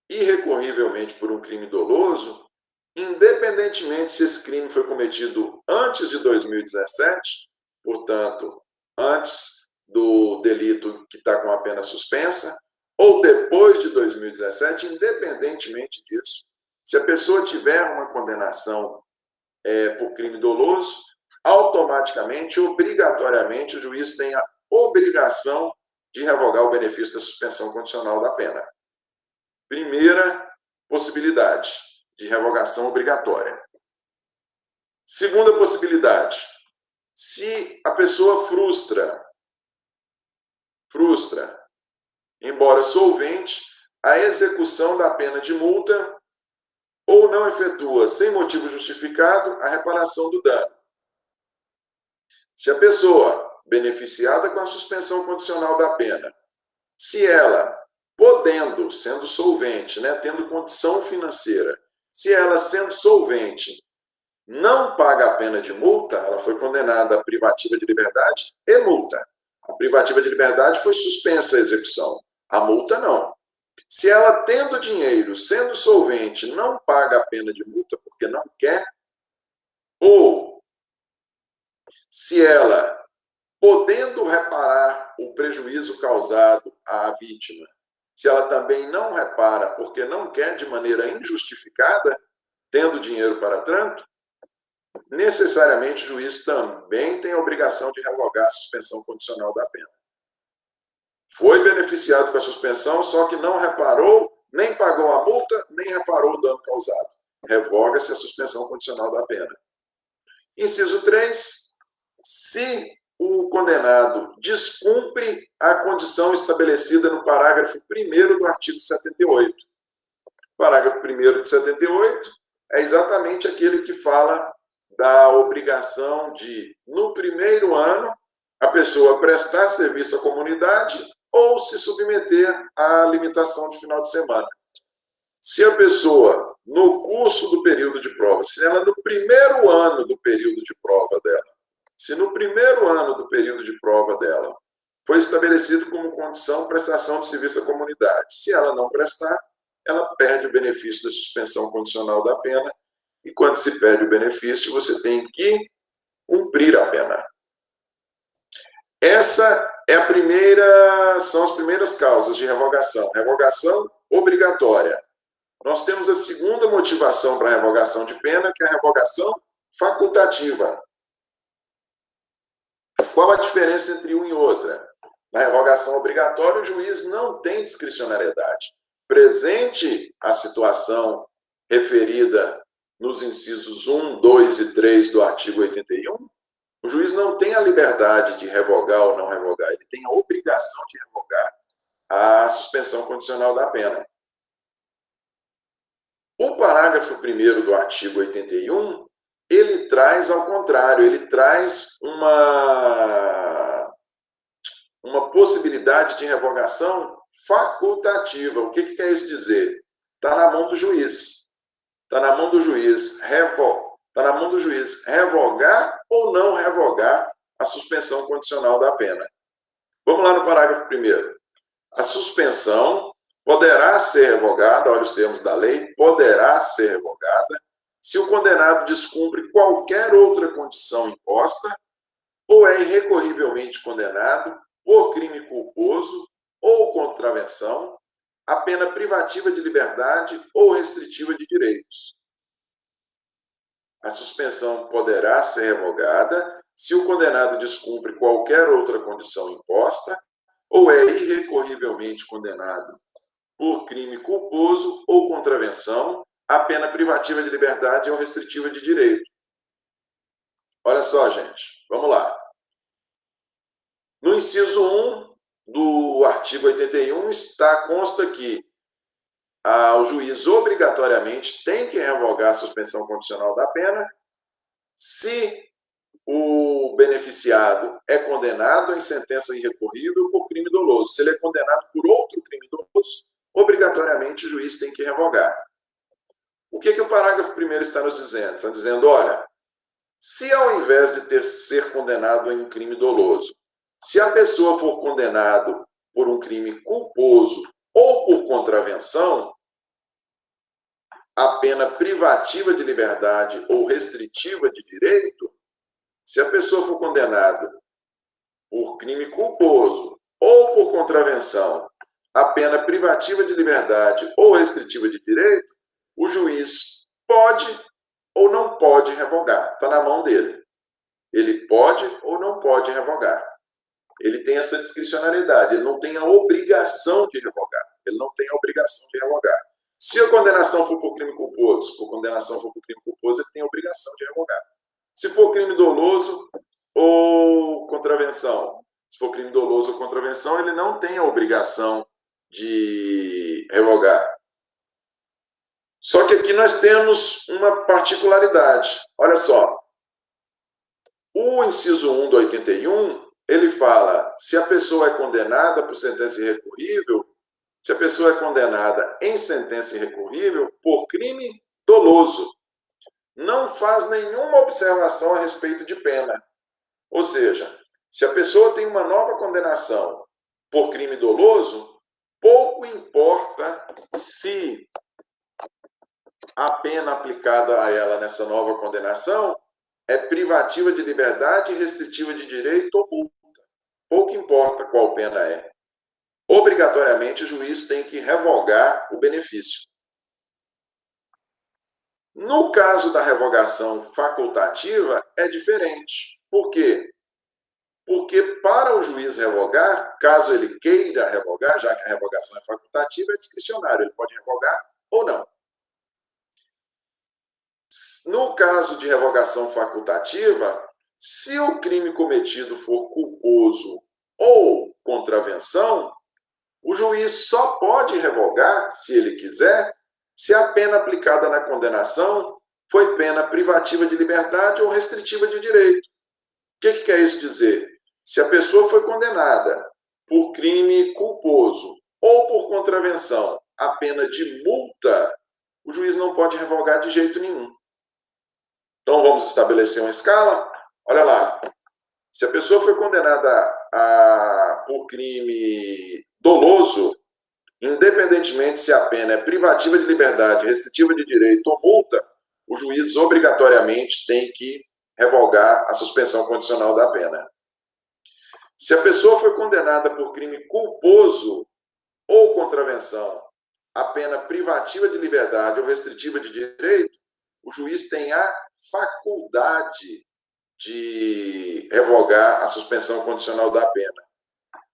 [SPEAKER 1] irrecorrivelmente por um crime doloso, independentemente se esse crime foi cometido antes de 2017, portanto, antes do delito que está com a pena suspensa, ou depois de 2017, independentemente disso, se a pessoa tiver uma condenação por crime doloso, automaticamente, obrigatoriamente, o juiz tem a obrigação de revogar o benefício da suspensão condicional da pena. Primeira possibilidade de revogação obrigatória. Segunda possibilidade, se a pessoa frustra, embora solvente, a execução da pena de multa ou não efetua, sem motivo justificado, a reparação do dano. Se a pessoa beneficiada com a suspensão condicional da pena, se ela, podendo, sendo solvente, tendo condição financeira, se ela, sendo solvente, não paga a pena de multa, ela foi condenada a privativa de liberdade e multa. A privativa de liberdade foi suspensa a execução, a multa não. Se ela, tendo dinheiro, sendo solvente, não paga a pena de multa porque não quer, ou se ela, podendo reparar o prejuízo causado à vítima, se ela também não repara porque não quer de maneira injustificada, tendo dinheiro para tanto, necessariamente o juiz também tem a obrigação de revogar a suspensão condicional da pena. Foi beneficiado com a suspensão, só que não reparou, nem pagou a multa, nem reparou o dano causado. Revoga-se a suspensão condicional da pena. Inciso 3. Se o condenado descumpre a condição estabelecida no parágrafo 1º do artigo 78. O parágrafo 1º de 78 é exatamente aquele que fala da obrigação de, no primeiro ano, a pessoa prestar serviço à comunidade ou se submeter à limitação de final de semana. Se a pessoa, no curso do período de prova, se ela no primeiro ano do período de prova dela, se no primeiro ano do período de prova dela foi estabelecido como condição prestação de serviço à comunidade, se ela não prestar, ela perde o benefício da suspensão condicional da pena, e quando se perde o benefício, você tem que cumprir a pena. Essa é a primeira, são as primeiras causas de revogação. Revogação obrigatória. Nós temos a segunda motivação para a revogação de pena, que é a revogação facultativa. Qual a diferença entre uma e outra? Na revogação obrigatória, o juiz não tem discricionariedade. Presente a situação referida nos incisos 1, 2 e 3 do artigo 81, o juiz não tem a liberdade de revogar ou não revogar, ele tem a obrigação de revogar a suspensão condicional da pena. O parágrafo 1º do artigo 81, ele traz ao contrário, ele traz uma possibilidade de revogação facultativa. O que quer isso dizer? Está na mão do juiz. Está na mão do juiz revogar ou não revogar a suspensão condicional da pena. Vamos lá no parágrafo 1º. A suspensão poderá ser revogada, olha os termos da lei, poderá ser revogada se o condenado descumpre qualquer outra condição imposta ou é irrecorrivelmente condenado por crime culposo ou contravenção, a pena privativa de liberdade ou restritiva de direitos. A suspensão poderá ser revogada se o condenado descumpre qualquer outra condição imposta ou é irrecorrivelmente condenado por crime culposo ou contravenção, a pena privativa de liberdade ou restritiva de direito. Olha só, gente, vamos lá. No inciso 1 do artigo 81 consta que o juiz obrigatoriamente tem que revogar a suspensão condicional da pena se o beneficiado é condenado em sentença irrecorrível por crime doloso. Se ele é condenado por outro crime doloso, obrigatoriamente o juiz tem que revogar. O que o parágrafo 1º está nos dizendo? Está dizendo, olha, se ao invés de ser condenado em um crime doloso, se a pessoa for condenado por um crime culposo ou por contravenção, a pena privativa de liberdade ou restritiva de direito, se a pessoa for condenada por crime culposo ou por contravenção, a pena privativa de liberdade ou restritiva de direito, o juiz pode ou não pode revogar. Está na mão dele. Ele pode ou não pode revogar. Ele tem essa discricionariedade, ele não tem a obrigação de revogar. Ele não tem a obrigação de revogar. Se a condenação for por crime culposo, ele tem a obrigação de revogar. Se for crime doloso ou contravenção, ele não tem a obrigação de revogar. Só que aqui nós temos uma particularidade. Olha só. O inciso 1 do 81, ele fala, se a pessoa é condenada por sentença irrecorrível, se a pessoa é condenada em sentença irrecorrível por crime doloso, não faz nenhuma observação a respeito de pena. Ou seja, se a pessoa tem uma nova condenação por crime doloso, pouco importa se a pena aplicada a ela nessa nova condenação é privativa de liberdade, restritiva de direito ou multa. Pouco importa qual pena é. Obrigatoriamente, o juiz tem que revogar o benefício. No caso da revogação facultativa, é diferente. Por quê? Porque para o juiz revogar, caso ele queira revogar, já que a revogação é facultativa, é discricionário, ele pode revogar ou não. No caso de revogação facultativa, se o crime cometido for culposo ou contravenção, o juiz só pode revogar, se ele quiser, se a pena aplicada na condenação foi pena privativa de liberdade ou restritiva de direito. O que quer isso dizer? Se a pessoa foi condenada por crime culposo ou por contravenção, a pena de multa, o juiz não pode revogar de jeito nenhum. Então, vamos estabelecer uma escala. Olha lá. Se a pessoa foi condenada por crime doloso, independentemente se a pena é privativa de liberdade, restritiva de direito ou multa, o juiz obrigatoriamente tem que revogar a suspensão condicional da pena. Se a pessoa foi condenada por crime culposo ou contravenção, a pena privativa de liberdade ou restritiva de direito, o juiz tem a faculdade de revogar a suspensão condicional da pena.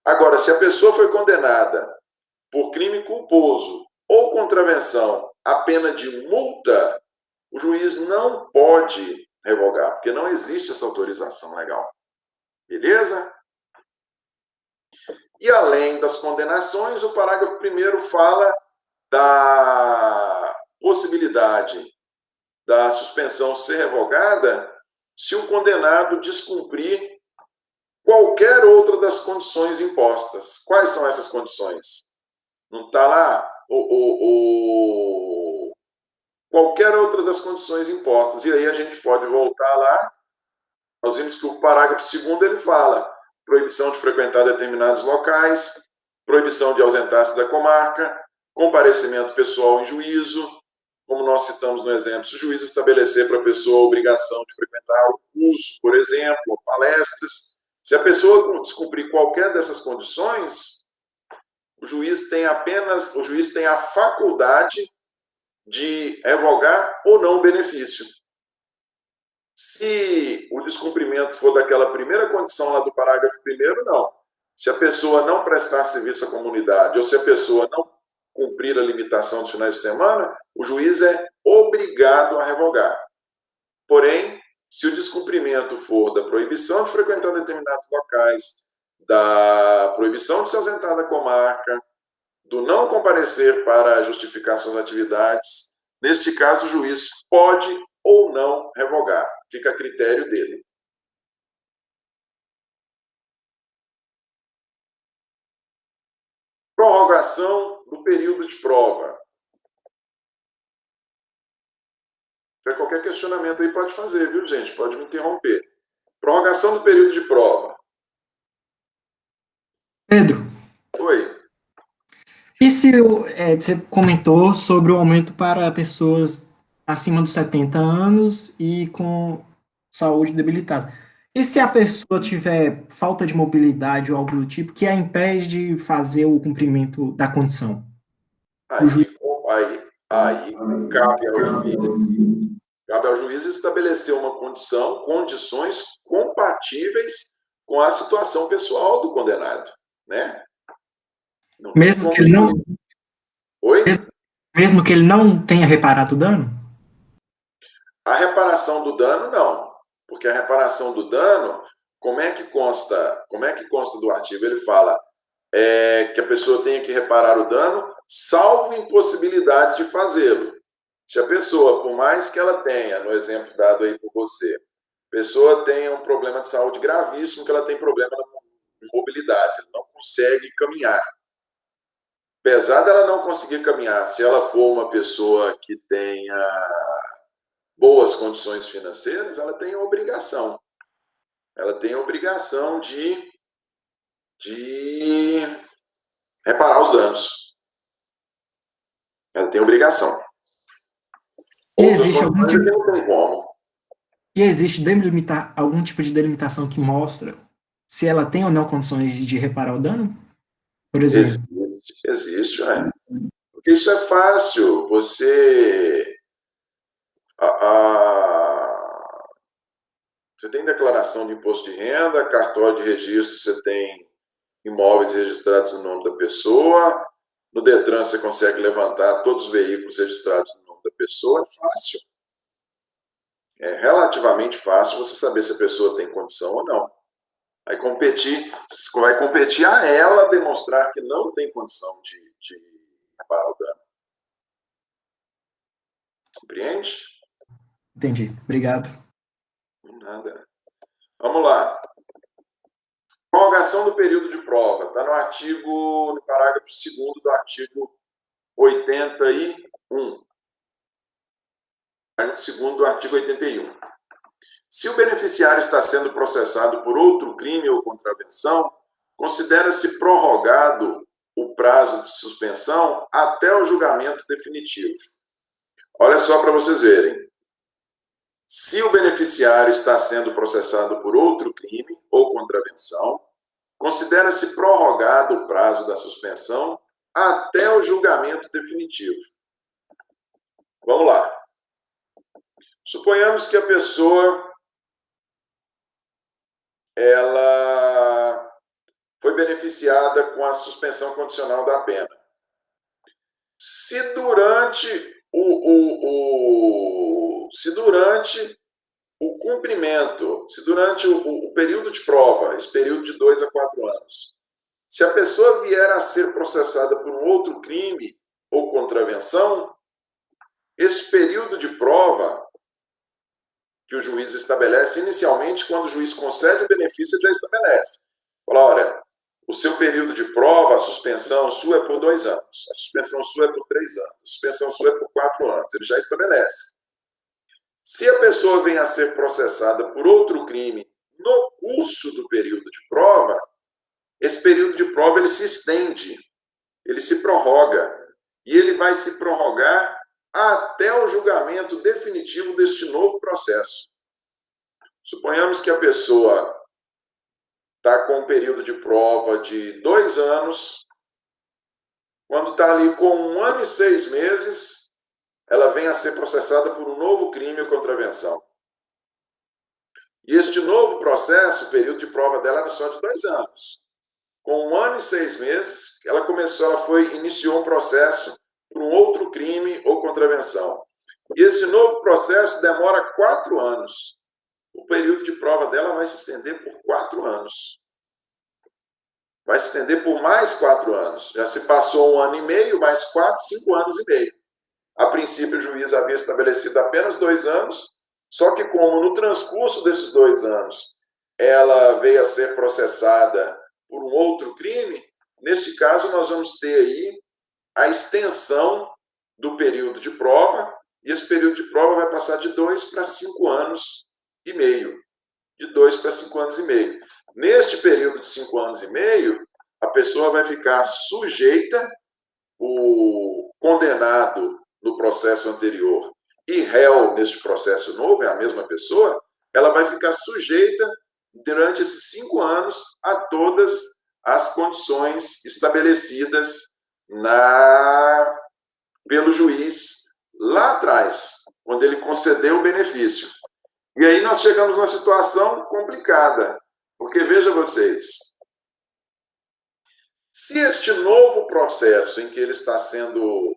[SPEAKER 1] Agora, se a pessoa foi condenada por crime culposo ou contravenção, a pena de multa, o juiz não pode revogar, porque não existe essa autorização legal. Beleza? E além das condenações, o parágrafo 1º fala da possibilidade da suspensão ser revogada se o condenado descumprir qualquer outra das condições impostas. Quais são essas condições? Não está lá qualquer outra das condições impostas. E aí a gente pode voltar lá. Nós vimos que o parágrafo 2º ele fala proibição de frequentar determinados locais, proibição de ausentar-se da comarca, comparecimento pessoal em juízo. Como nós citamos no exemplo, se o juiz estabelecer para a pessoa a obrigação de frequentar o curso, por exemplo, ou palestras, se a pessoa descumprir qualquer dessas condições, o juiz tem a faculdade de revogar ou não o benefício. Se o descumprimento for daquela primeira condição lá do parágrafo 1º, não. Se a pessoa não prestar serviço à comunidade ou se a pessoa não cumprir a limitação dos finais de semana, o juiz é obrigado a revogar. Porém, Se o descumprimento for da proibição de frequentar determinados locais, da proibição de se ausentar da comarca, do não comparecer para justificar suas atividades, neste caso, o juiz pode ou não revogar. Fica a critério dele. Prorrogação do período de prova. Qualquer questionamento aí pode fazer, viu, gente? Pode me interromper. Prorrogação do período de prova.
[SPEAKER 2] Pedro,
[SPEAKER 1] Oi.
[SPEAKER 2] e se você comentou sobre o aumento para pessoas acima dos 70 anos e com saúde debilitada? E se a pessoa tiver falta de mobilidade ou algo do tipo que a impede de fazer o cumprimento da condição? O juiz...
[SPEAKER 1] Aí cabe ao juiz estabelecer uma condição, condições compatíveis com a situação pessoal do condenado, né? Não
[SPEAKER 2] Mesmo que ele não...
[SPEAKER 1] Oi?
[SPEAKER 2] Mesmo que ele não tenha reparado o dano?
[SPEAKER 1] A reparação do dano, não. Porque a reparação do dano, como é que consta do artigo? Ele fala que a pessoa tenha que reparar o dano, salvo impossibilidade de fazê-lo. Se a pessoa, por mais que ela tenha, no exemplo dado aí por você, a pessoa tenha um problema de saúde gravíssimo, que ela tem problema na mobilidade, ela não consegue caminhar. Apesar dela não conseguir caminhar, se ela for uma pessoa que tenha boas condições financeiras, ela tem a obrigação. Ela tem a obrigação de reparar os danos. Ela tem obrigação.
[SPEAKER 2] E existe algum tipo...
[SPEAKER 1] não tem como.
[SPEAKER 2] E existe algum tipo de delimitação que mostra se ela tem ou não condições de reparar o dano? Por exemplo.
[SPEAKER 1] Existe, é. Porque isso é fácil. Você tem declaração de imposto de renda, cartório de registro, você tem imóveis registrados no nome da pessoa, no Detran você consegue levantar todos os veículos registrados no nome da pessoa, é fácil. É relativamente fácil você saber se a pessoa tem condição ou não. Vai competir a ela demonstrar que não tem condição de reparar o dano. Compreende?
[SPEAKER 2] Entendi. Obrigado.
[SPEAKER 1] Nada. Vamos lá. Prorrogação do período de prova. Está no parágrafo 2º do artigo 81. Parágrafo 2º do artigo 81. Se o beneficiário está sendo processado por outro crime ou contravenção, considera-se prorrogado o prazo de suspensão até o julgamento definitivo. Olha só para vocês verem. Se o beneficiário está sendo processado por outro crime ou contravenção, considera-se prorrogado o prazo da suspensão até o julgamento definitivo. Vamos lá. Suponhamos que a pessoa ela foi beneficiada com a suspensão condicional da pena. Se durante o cumprimento, se durante o período de prova, esse período de 2 a 4 anos, se a pessoa vier a ser processada por um outro crime ou contravenção, esse período de prova que o juiz estabelece, inicialmente, quando o juiz concede o benefício, ele já estabelece. Fala, olha, o seu período de prova, a suspensão sua é por 2 anos, a suspensão sua é por 3 anos, a suspensão sua é por 4 anos, ele já estabelece. Se a pessoa vem a ser processada por outro crime no curso do período de prova, esse período de prova ele se estende, ele se prorroga, e ele vai se prorrogar até o julgamento definitivo deste novo processo. Suponhamos que a pessoa está com um período de prova de 2 anos, quando está ali com 1 ano e 6 meses, ela vem a ser processada por um novo crime ou contravenção. E este novo processo, o período de prova dela era só de 2 anos. Com 1 ano e 6 meses, ela iniciou um processo por um outro crime ou contravenção. E esse novo processo demora 4 anos. o período de prova dela vai se estender por 4 anos. Vai se estender por mais 4 anos. Já se passou 1 ano e meio, mais 4, 5 anos e meio. A princípio, o juiz havia estabelecido apenas 2 anos, só que como no transcurso desses 2 anos ela veio a ser processada por um outro crime, neste caso nós vamos ter aí a extensão do período de prova, e esse período de prova vai passar de 2 para 5 anos e meio. De 2 para 5 anos e meio. Neste período de 5 anos e meio, a pessoa vai ficar sujeita, o condenado no processo anterior e réu neste processo novo, é a mesma pessoa, ela vai ficar sujeita, durante esses 5 anos, a todas as condições estabelecidas pelo juiz lá atrás, quando ele concedeu o benefício. E aí nós chegamos numa situação complicada, porque veja vocês, se este novo processo em que ele está sendo,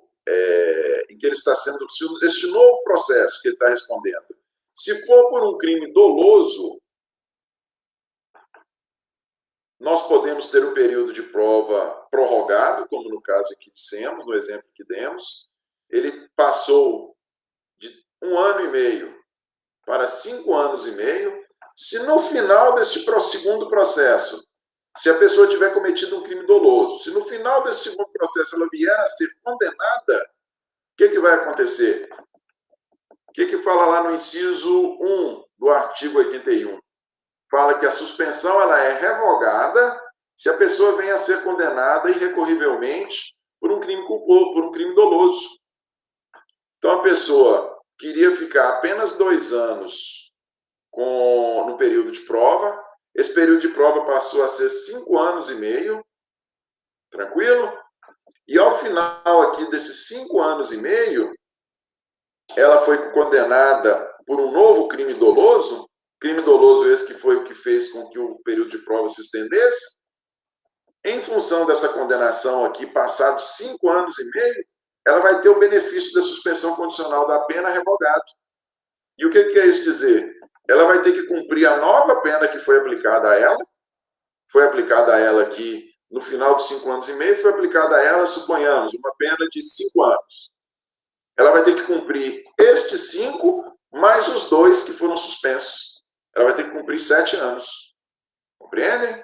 [SPEAKER 1] este novo processo que ele está respondendo, se for por um crime doloso, nós podemos ter o período de prova prorrogado, como no caso que dissemos, no exemplo que demos. Ele passou de 1 ano e meio para 5 anos e meio. Se no final deste segundo processo, se a pessoa tiver cometido um crime doloso, se no final desse segundo processo ela vier a ser condenada, o que vai acontecer? O que fala lá no inciso 1 do artigo 81? Fala que a suspensão ela é revogada se a pessoa venha a ser condenada irrecorrivelmente por um crime culposo, por um crime doloso. Então, a pessoa queria ficar apenas 2 anos no período de prova. Esse período de prova passou a ser 5 anos e meio. Tranquilo? E ao final aqui desses 5 anos e meio, ela foi condenada por um novo crime doloso. Crime doloso esse que foi o que fez com que o período de prova se estendesse. Em função dessa condenação aqui, passados 5 anos e meio, ela vai ter o benefício da suspensão condicional da pena revogado. E o que quer isso dizer? Ela vai ter que cumprir a nova pena que foi aplicada a ela. Foi aplicada a ela aqui no final de 5 anos e meio, foi aplicada a ela, suponhamos, uma pena de 5 anos. Ela vai ter que cumprir estes 5, mais os 2 que foram suspensos. Ela vai ter que cumprir 7 anos. Compreendem?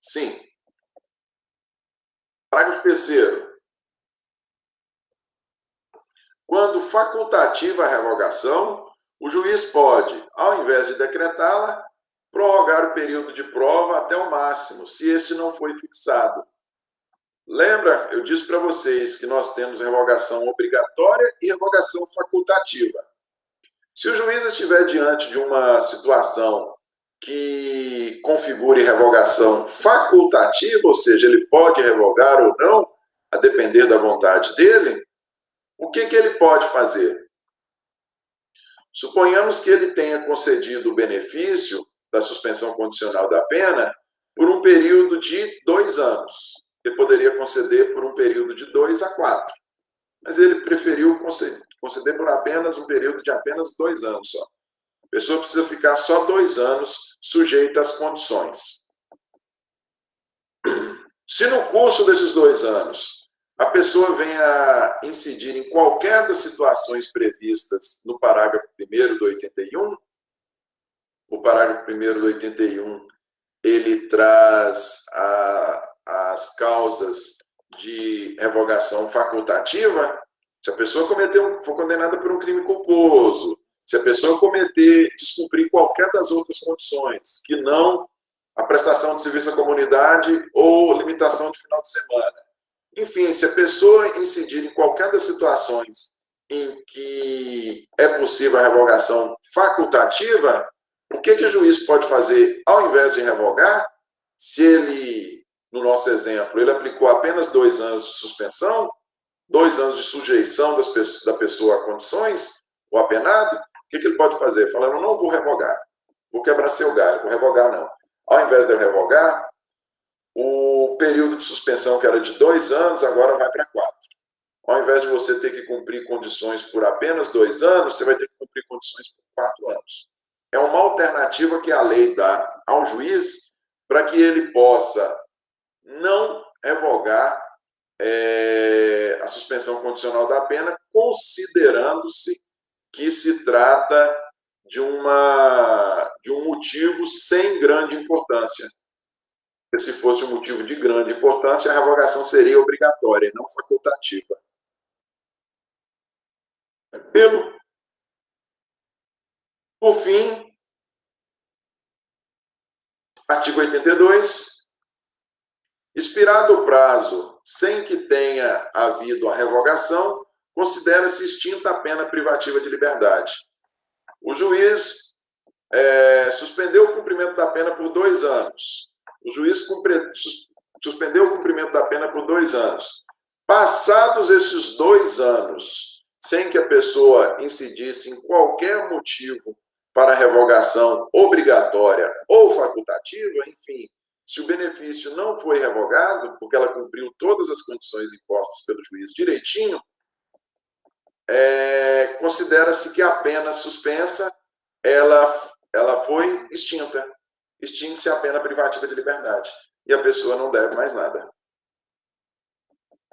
[SPEAKER 1] Sim. Parágrafo 3º. Quando facultativa a revogação, o juiz pode, ao invés de decretá-la, prorrogar o período de prova até o máximo, se este não foi fixado. Lembra? Eu disse para vocês que nós temos revogação obrigatória e revogação facultativa. Se o juiz estiver diante de uma situação que configure revogação facultativa, ou seja, ele pode revogar ou não, a depender da vontade dele, o que ele pode fazer? Suponhamos que ele tenha concedido o benefício da suspensão condicional da pena por um período de 2 anos. Ele poderia conceder por um período de 2 a 4. Mas ele preferiu conceder por apenas um período de apenas 2 anos só. A pessoa precisa ficar só 2 anos sujeita às condições. Se no curso desses 2 anos a pessoa venha a incidir em qualquer das situações previstas no parágrafo 1º do 81, o parágrafo 1º do 81, ele traz as causas de revogação facultativa. Se a pessoa for condenada por um crime culposo, se a pessoa descumprir qualquer das outras condições, que não a prestação de serviço à comunidade ou limitação de final de semana. Enfim, se a pessoa incidir em qualquer das situações em que é possível a revogação facultativa, o que o juiz pode fazer ao invés de revogar? Se ele, no nosso exemplo, ele aplicou apenas 2 anos de suspensão, 2 anos de sujeição da pessoa a condições, o apenado, o que ele pode fazer? Falando, não vou revogar, vou quebrar seu galho, vou revogar não. Ao invés de eu revogar, o o período de suspensão, que era de 2 anos, agora vai para 4. Ao invés de você ter que cumprir condições por apenas 2 anos, você vai ter que cumprir condições por 4 anos. É uma alternativa que a lei dá ao juiz para que ele possa não revogar a suspensão condicional da pena, considerando-se que se trata de um motivo sem grande importância. Porque se fosse um motivo de grande importância, a revogação seria obrigatória, não facultativa. Tranquilo? Por fim, artigo 82. Expirado o prazo sem que tenha havido a revogação, considera-se extinta a pena privativa de liberdade. O juiz suspendeu o cumprimento da pena por 2 anos. O juiz suspendeu o cumprimento da pena por 2 anos. Passados esses 2 anos, sem que a pessoa incidisse em qualquer motivo para revogação obrigatória ou facultativa, enfim, se o benefício não foi revogado, porque ela cumpriu todas as condições impostas pelo juiz direitinho, considera-se que a pena suspensa ela foi extinta. Extingue-se a pena privativa de liberdade. E a pessoa não deve mais nada.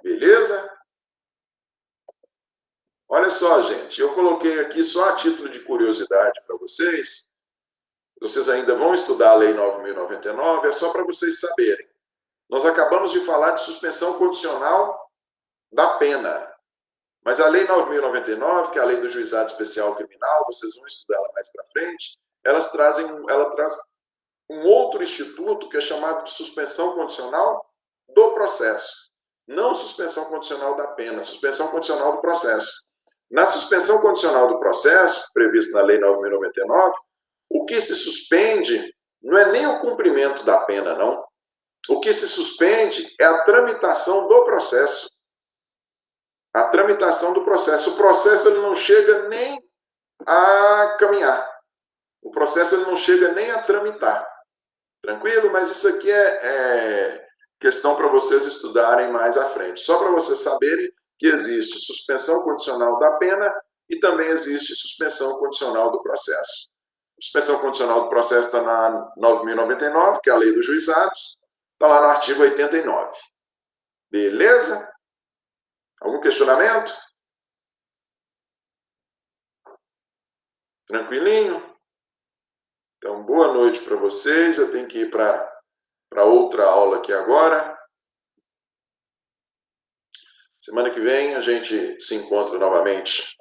[SPEAKER 1] Beleza? Olha só, gente, eu coloquei aqui só a título de curiosidade para vocês. Vocês ainda vão estudar a Lei 9.099, é só para vocês saberem. Nós acabamos de falar de suspensão condicional da pena. Mas a Lei 9.099, que é a Lei do Juizado Especial Criminal, vocês vão estudar ela mais para frente, ela traz um outro instituto que é chamado de suspensão condicional do processo. Não suspensão condicional da pena, suspensão condicional do processo. Na suspensão condicional do processo, prevista na Lei 9.099, o que se suspende não é nem o cumprimento da pena, não. O que se suspende é a tramitação do processo. A tramitação do processo. O processo ele não chega nem a caminhar. O processo ele não chega nem a tramitar. Tranquilo? Mas isso aqui é questão para vocês estudarem mais à frente. Só para vocês saberem que existe suspensão condicional da pena e também existe suspensão condicional do processo. Suspensão condicional do processo está na 9.099, que é a Lei dos Juizados, está lá no artigo 89. Beleza? Algum questionamento? Tranquilinho? Então, boa noite para vocês. Eu tenho que ir para outra aula aqui agora. Semana que vem a gente se encontra novamente.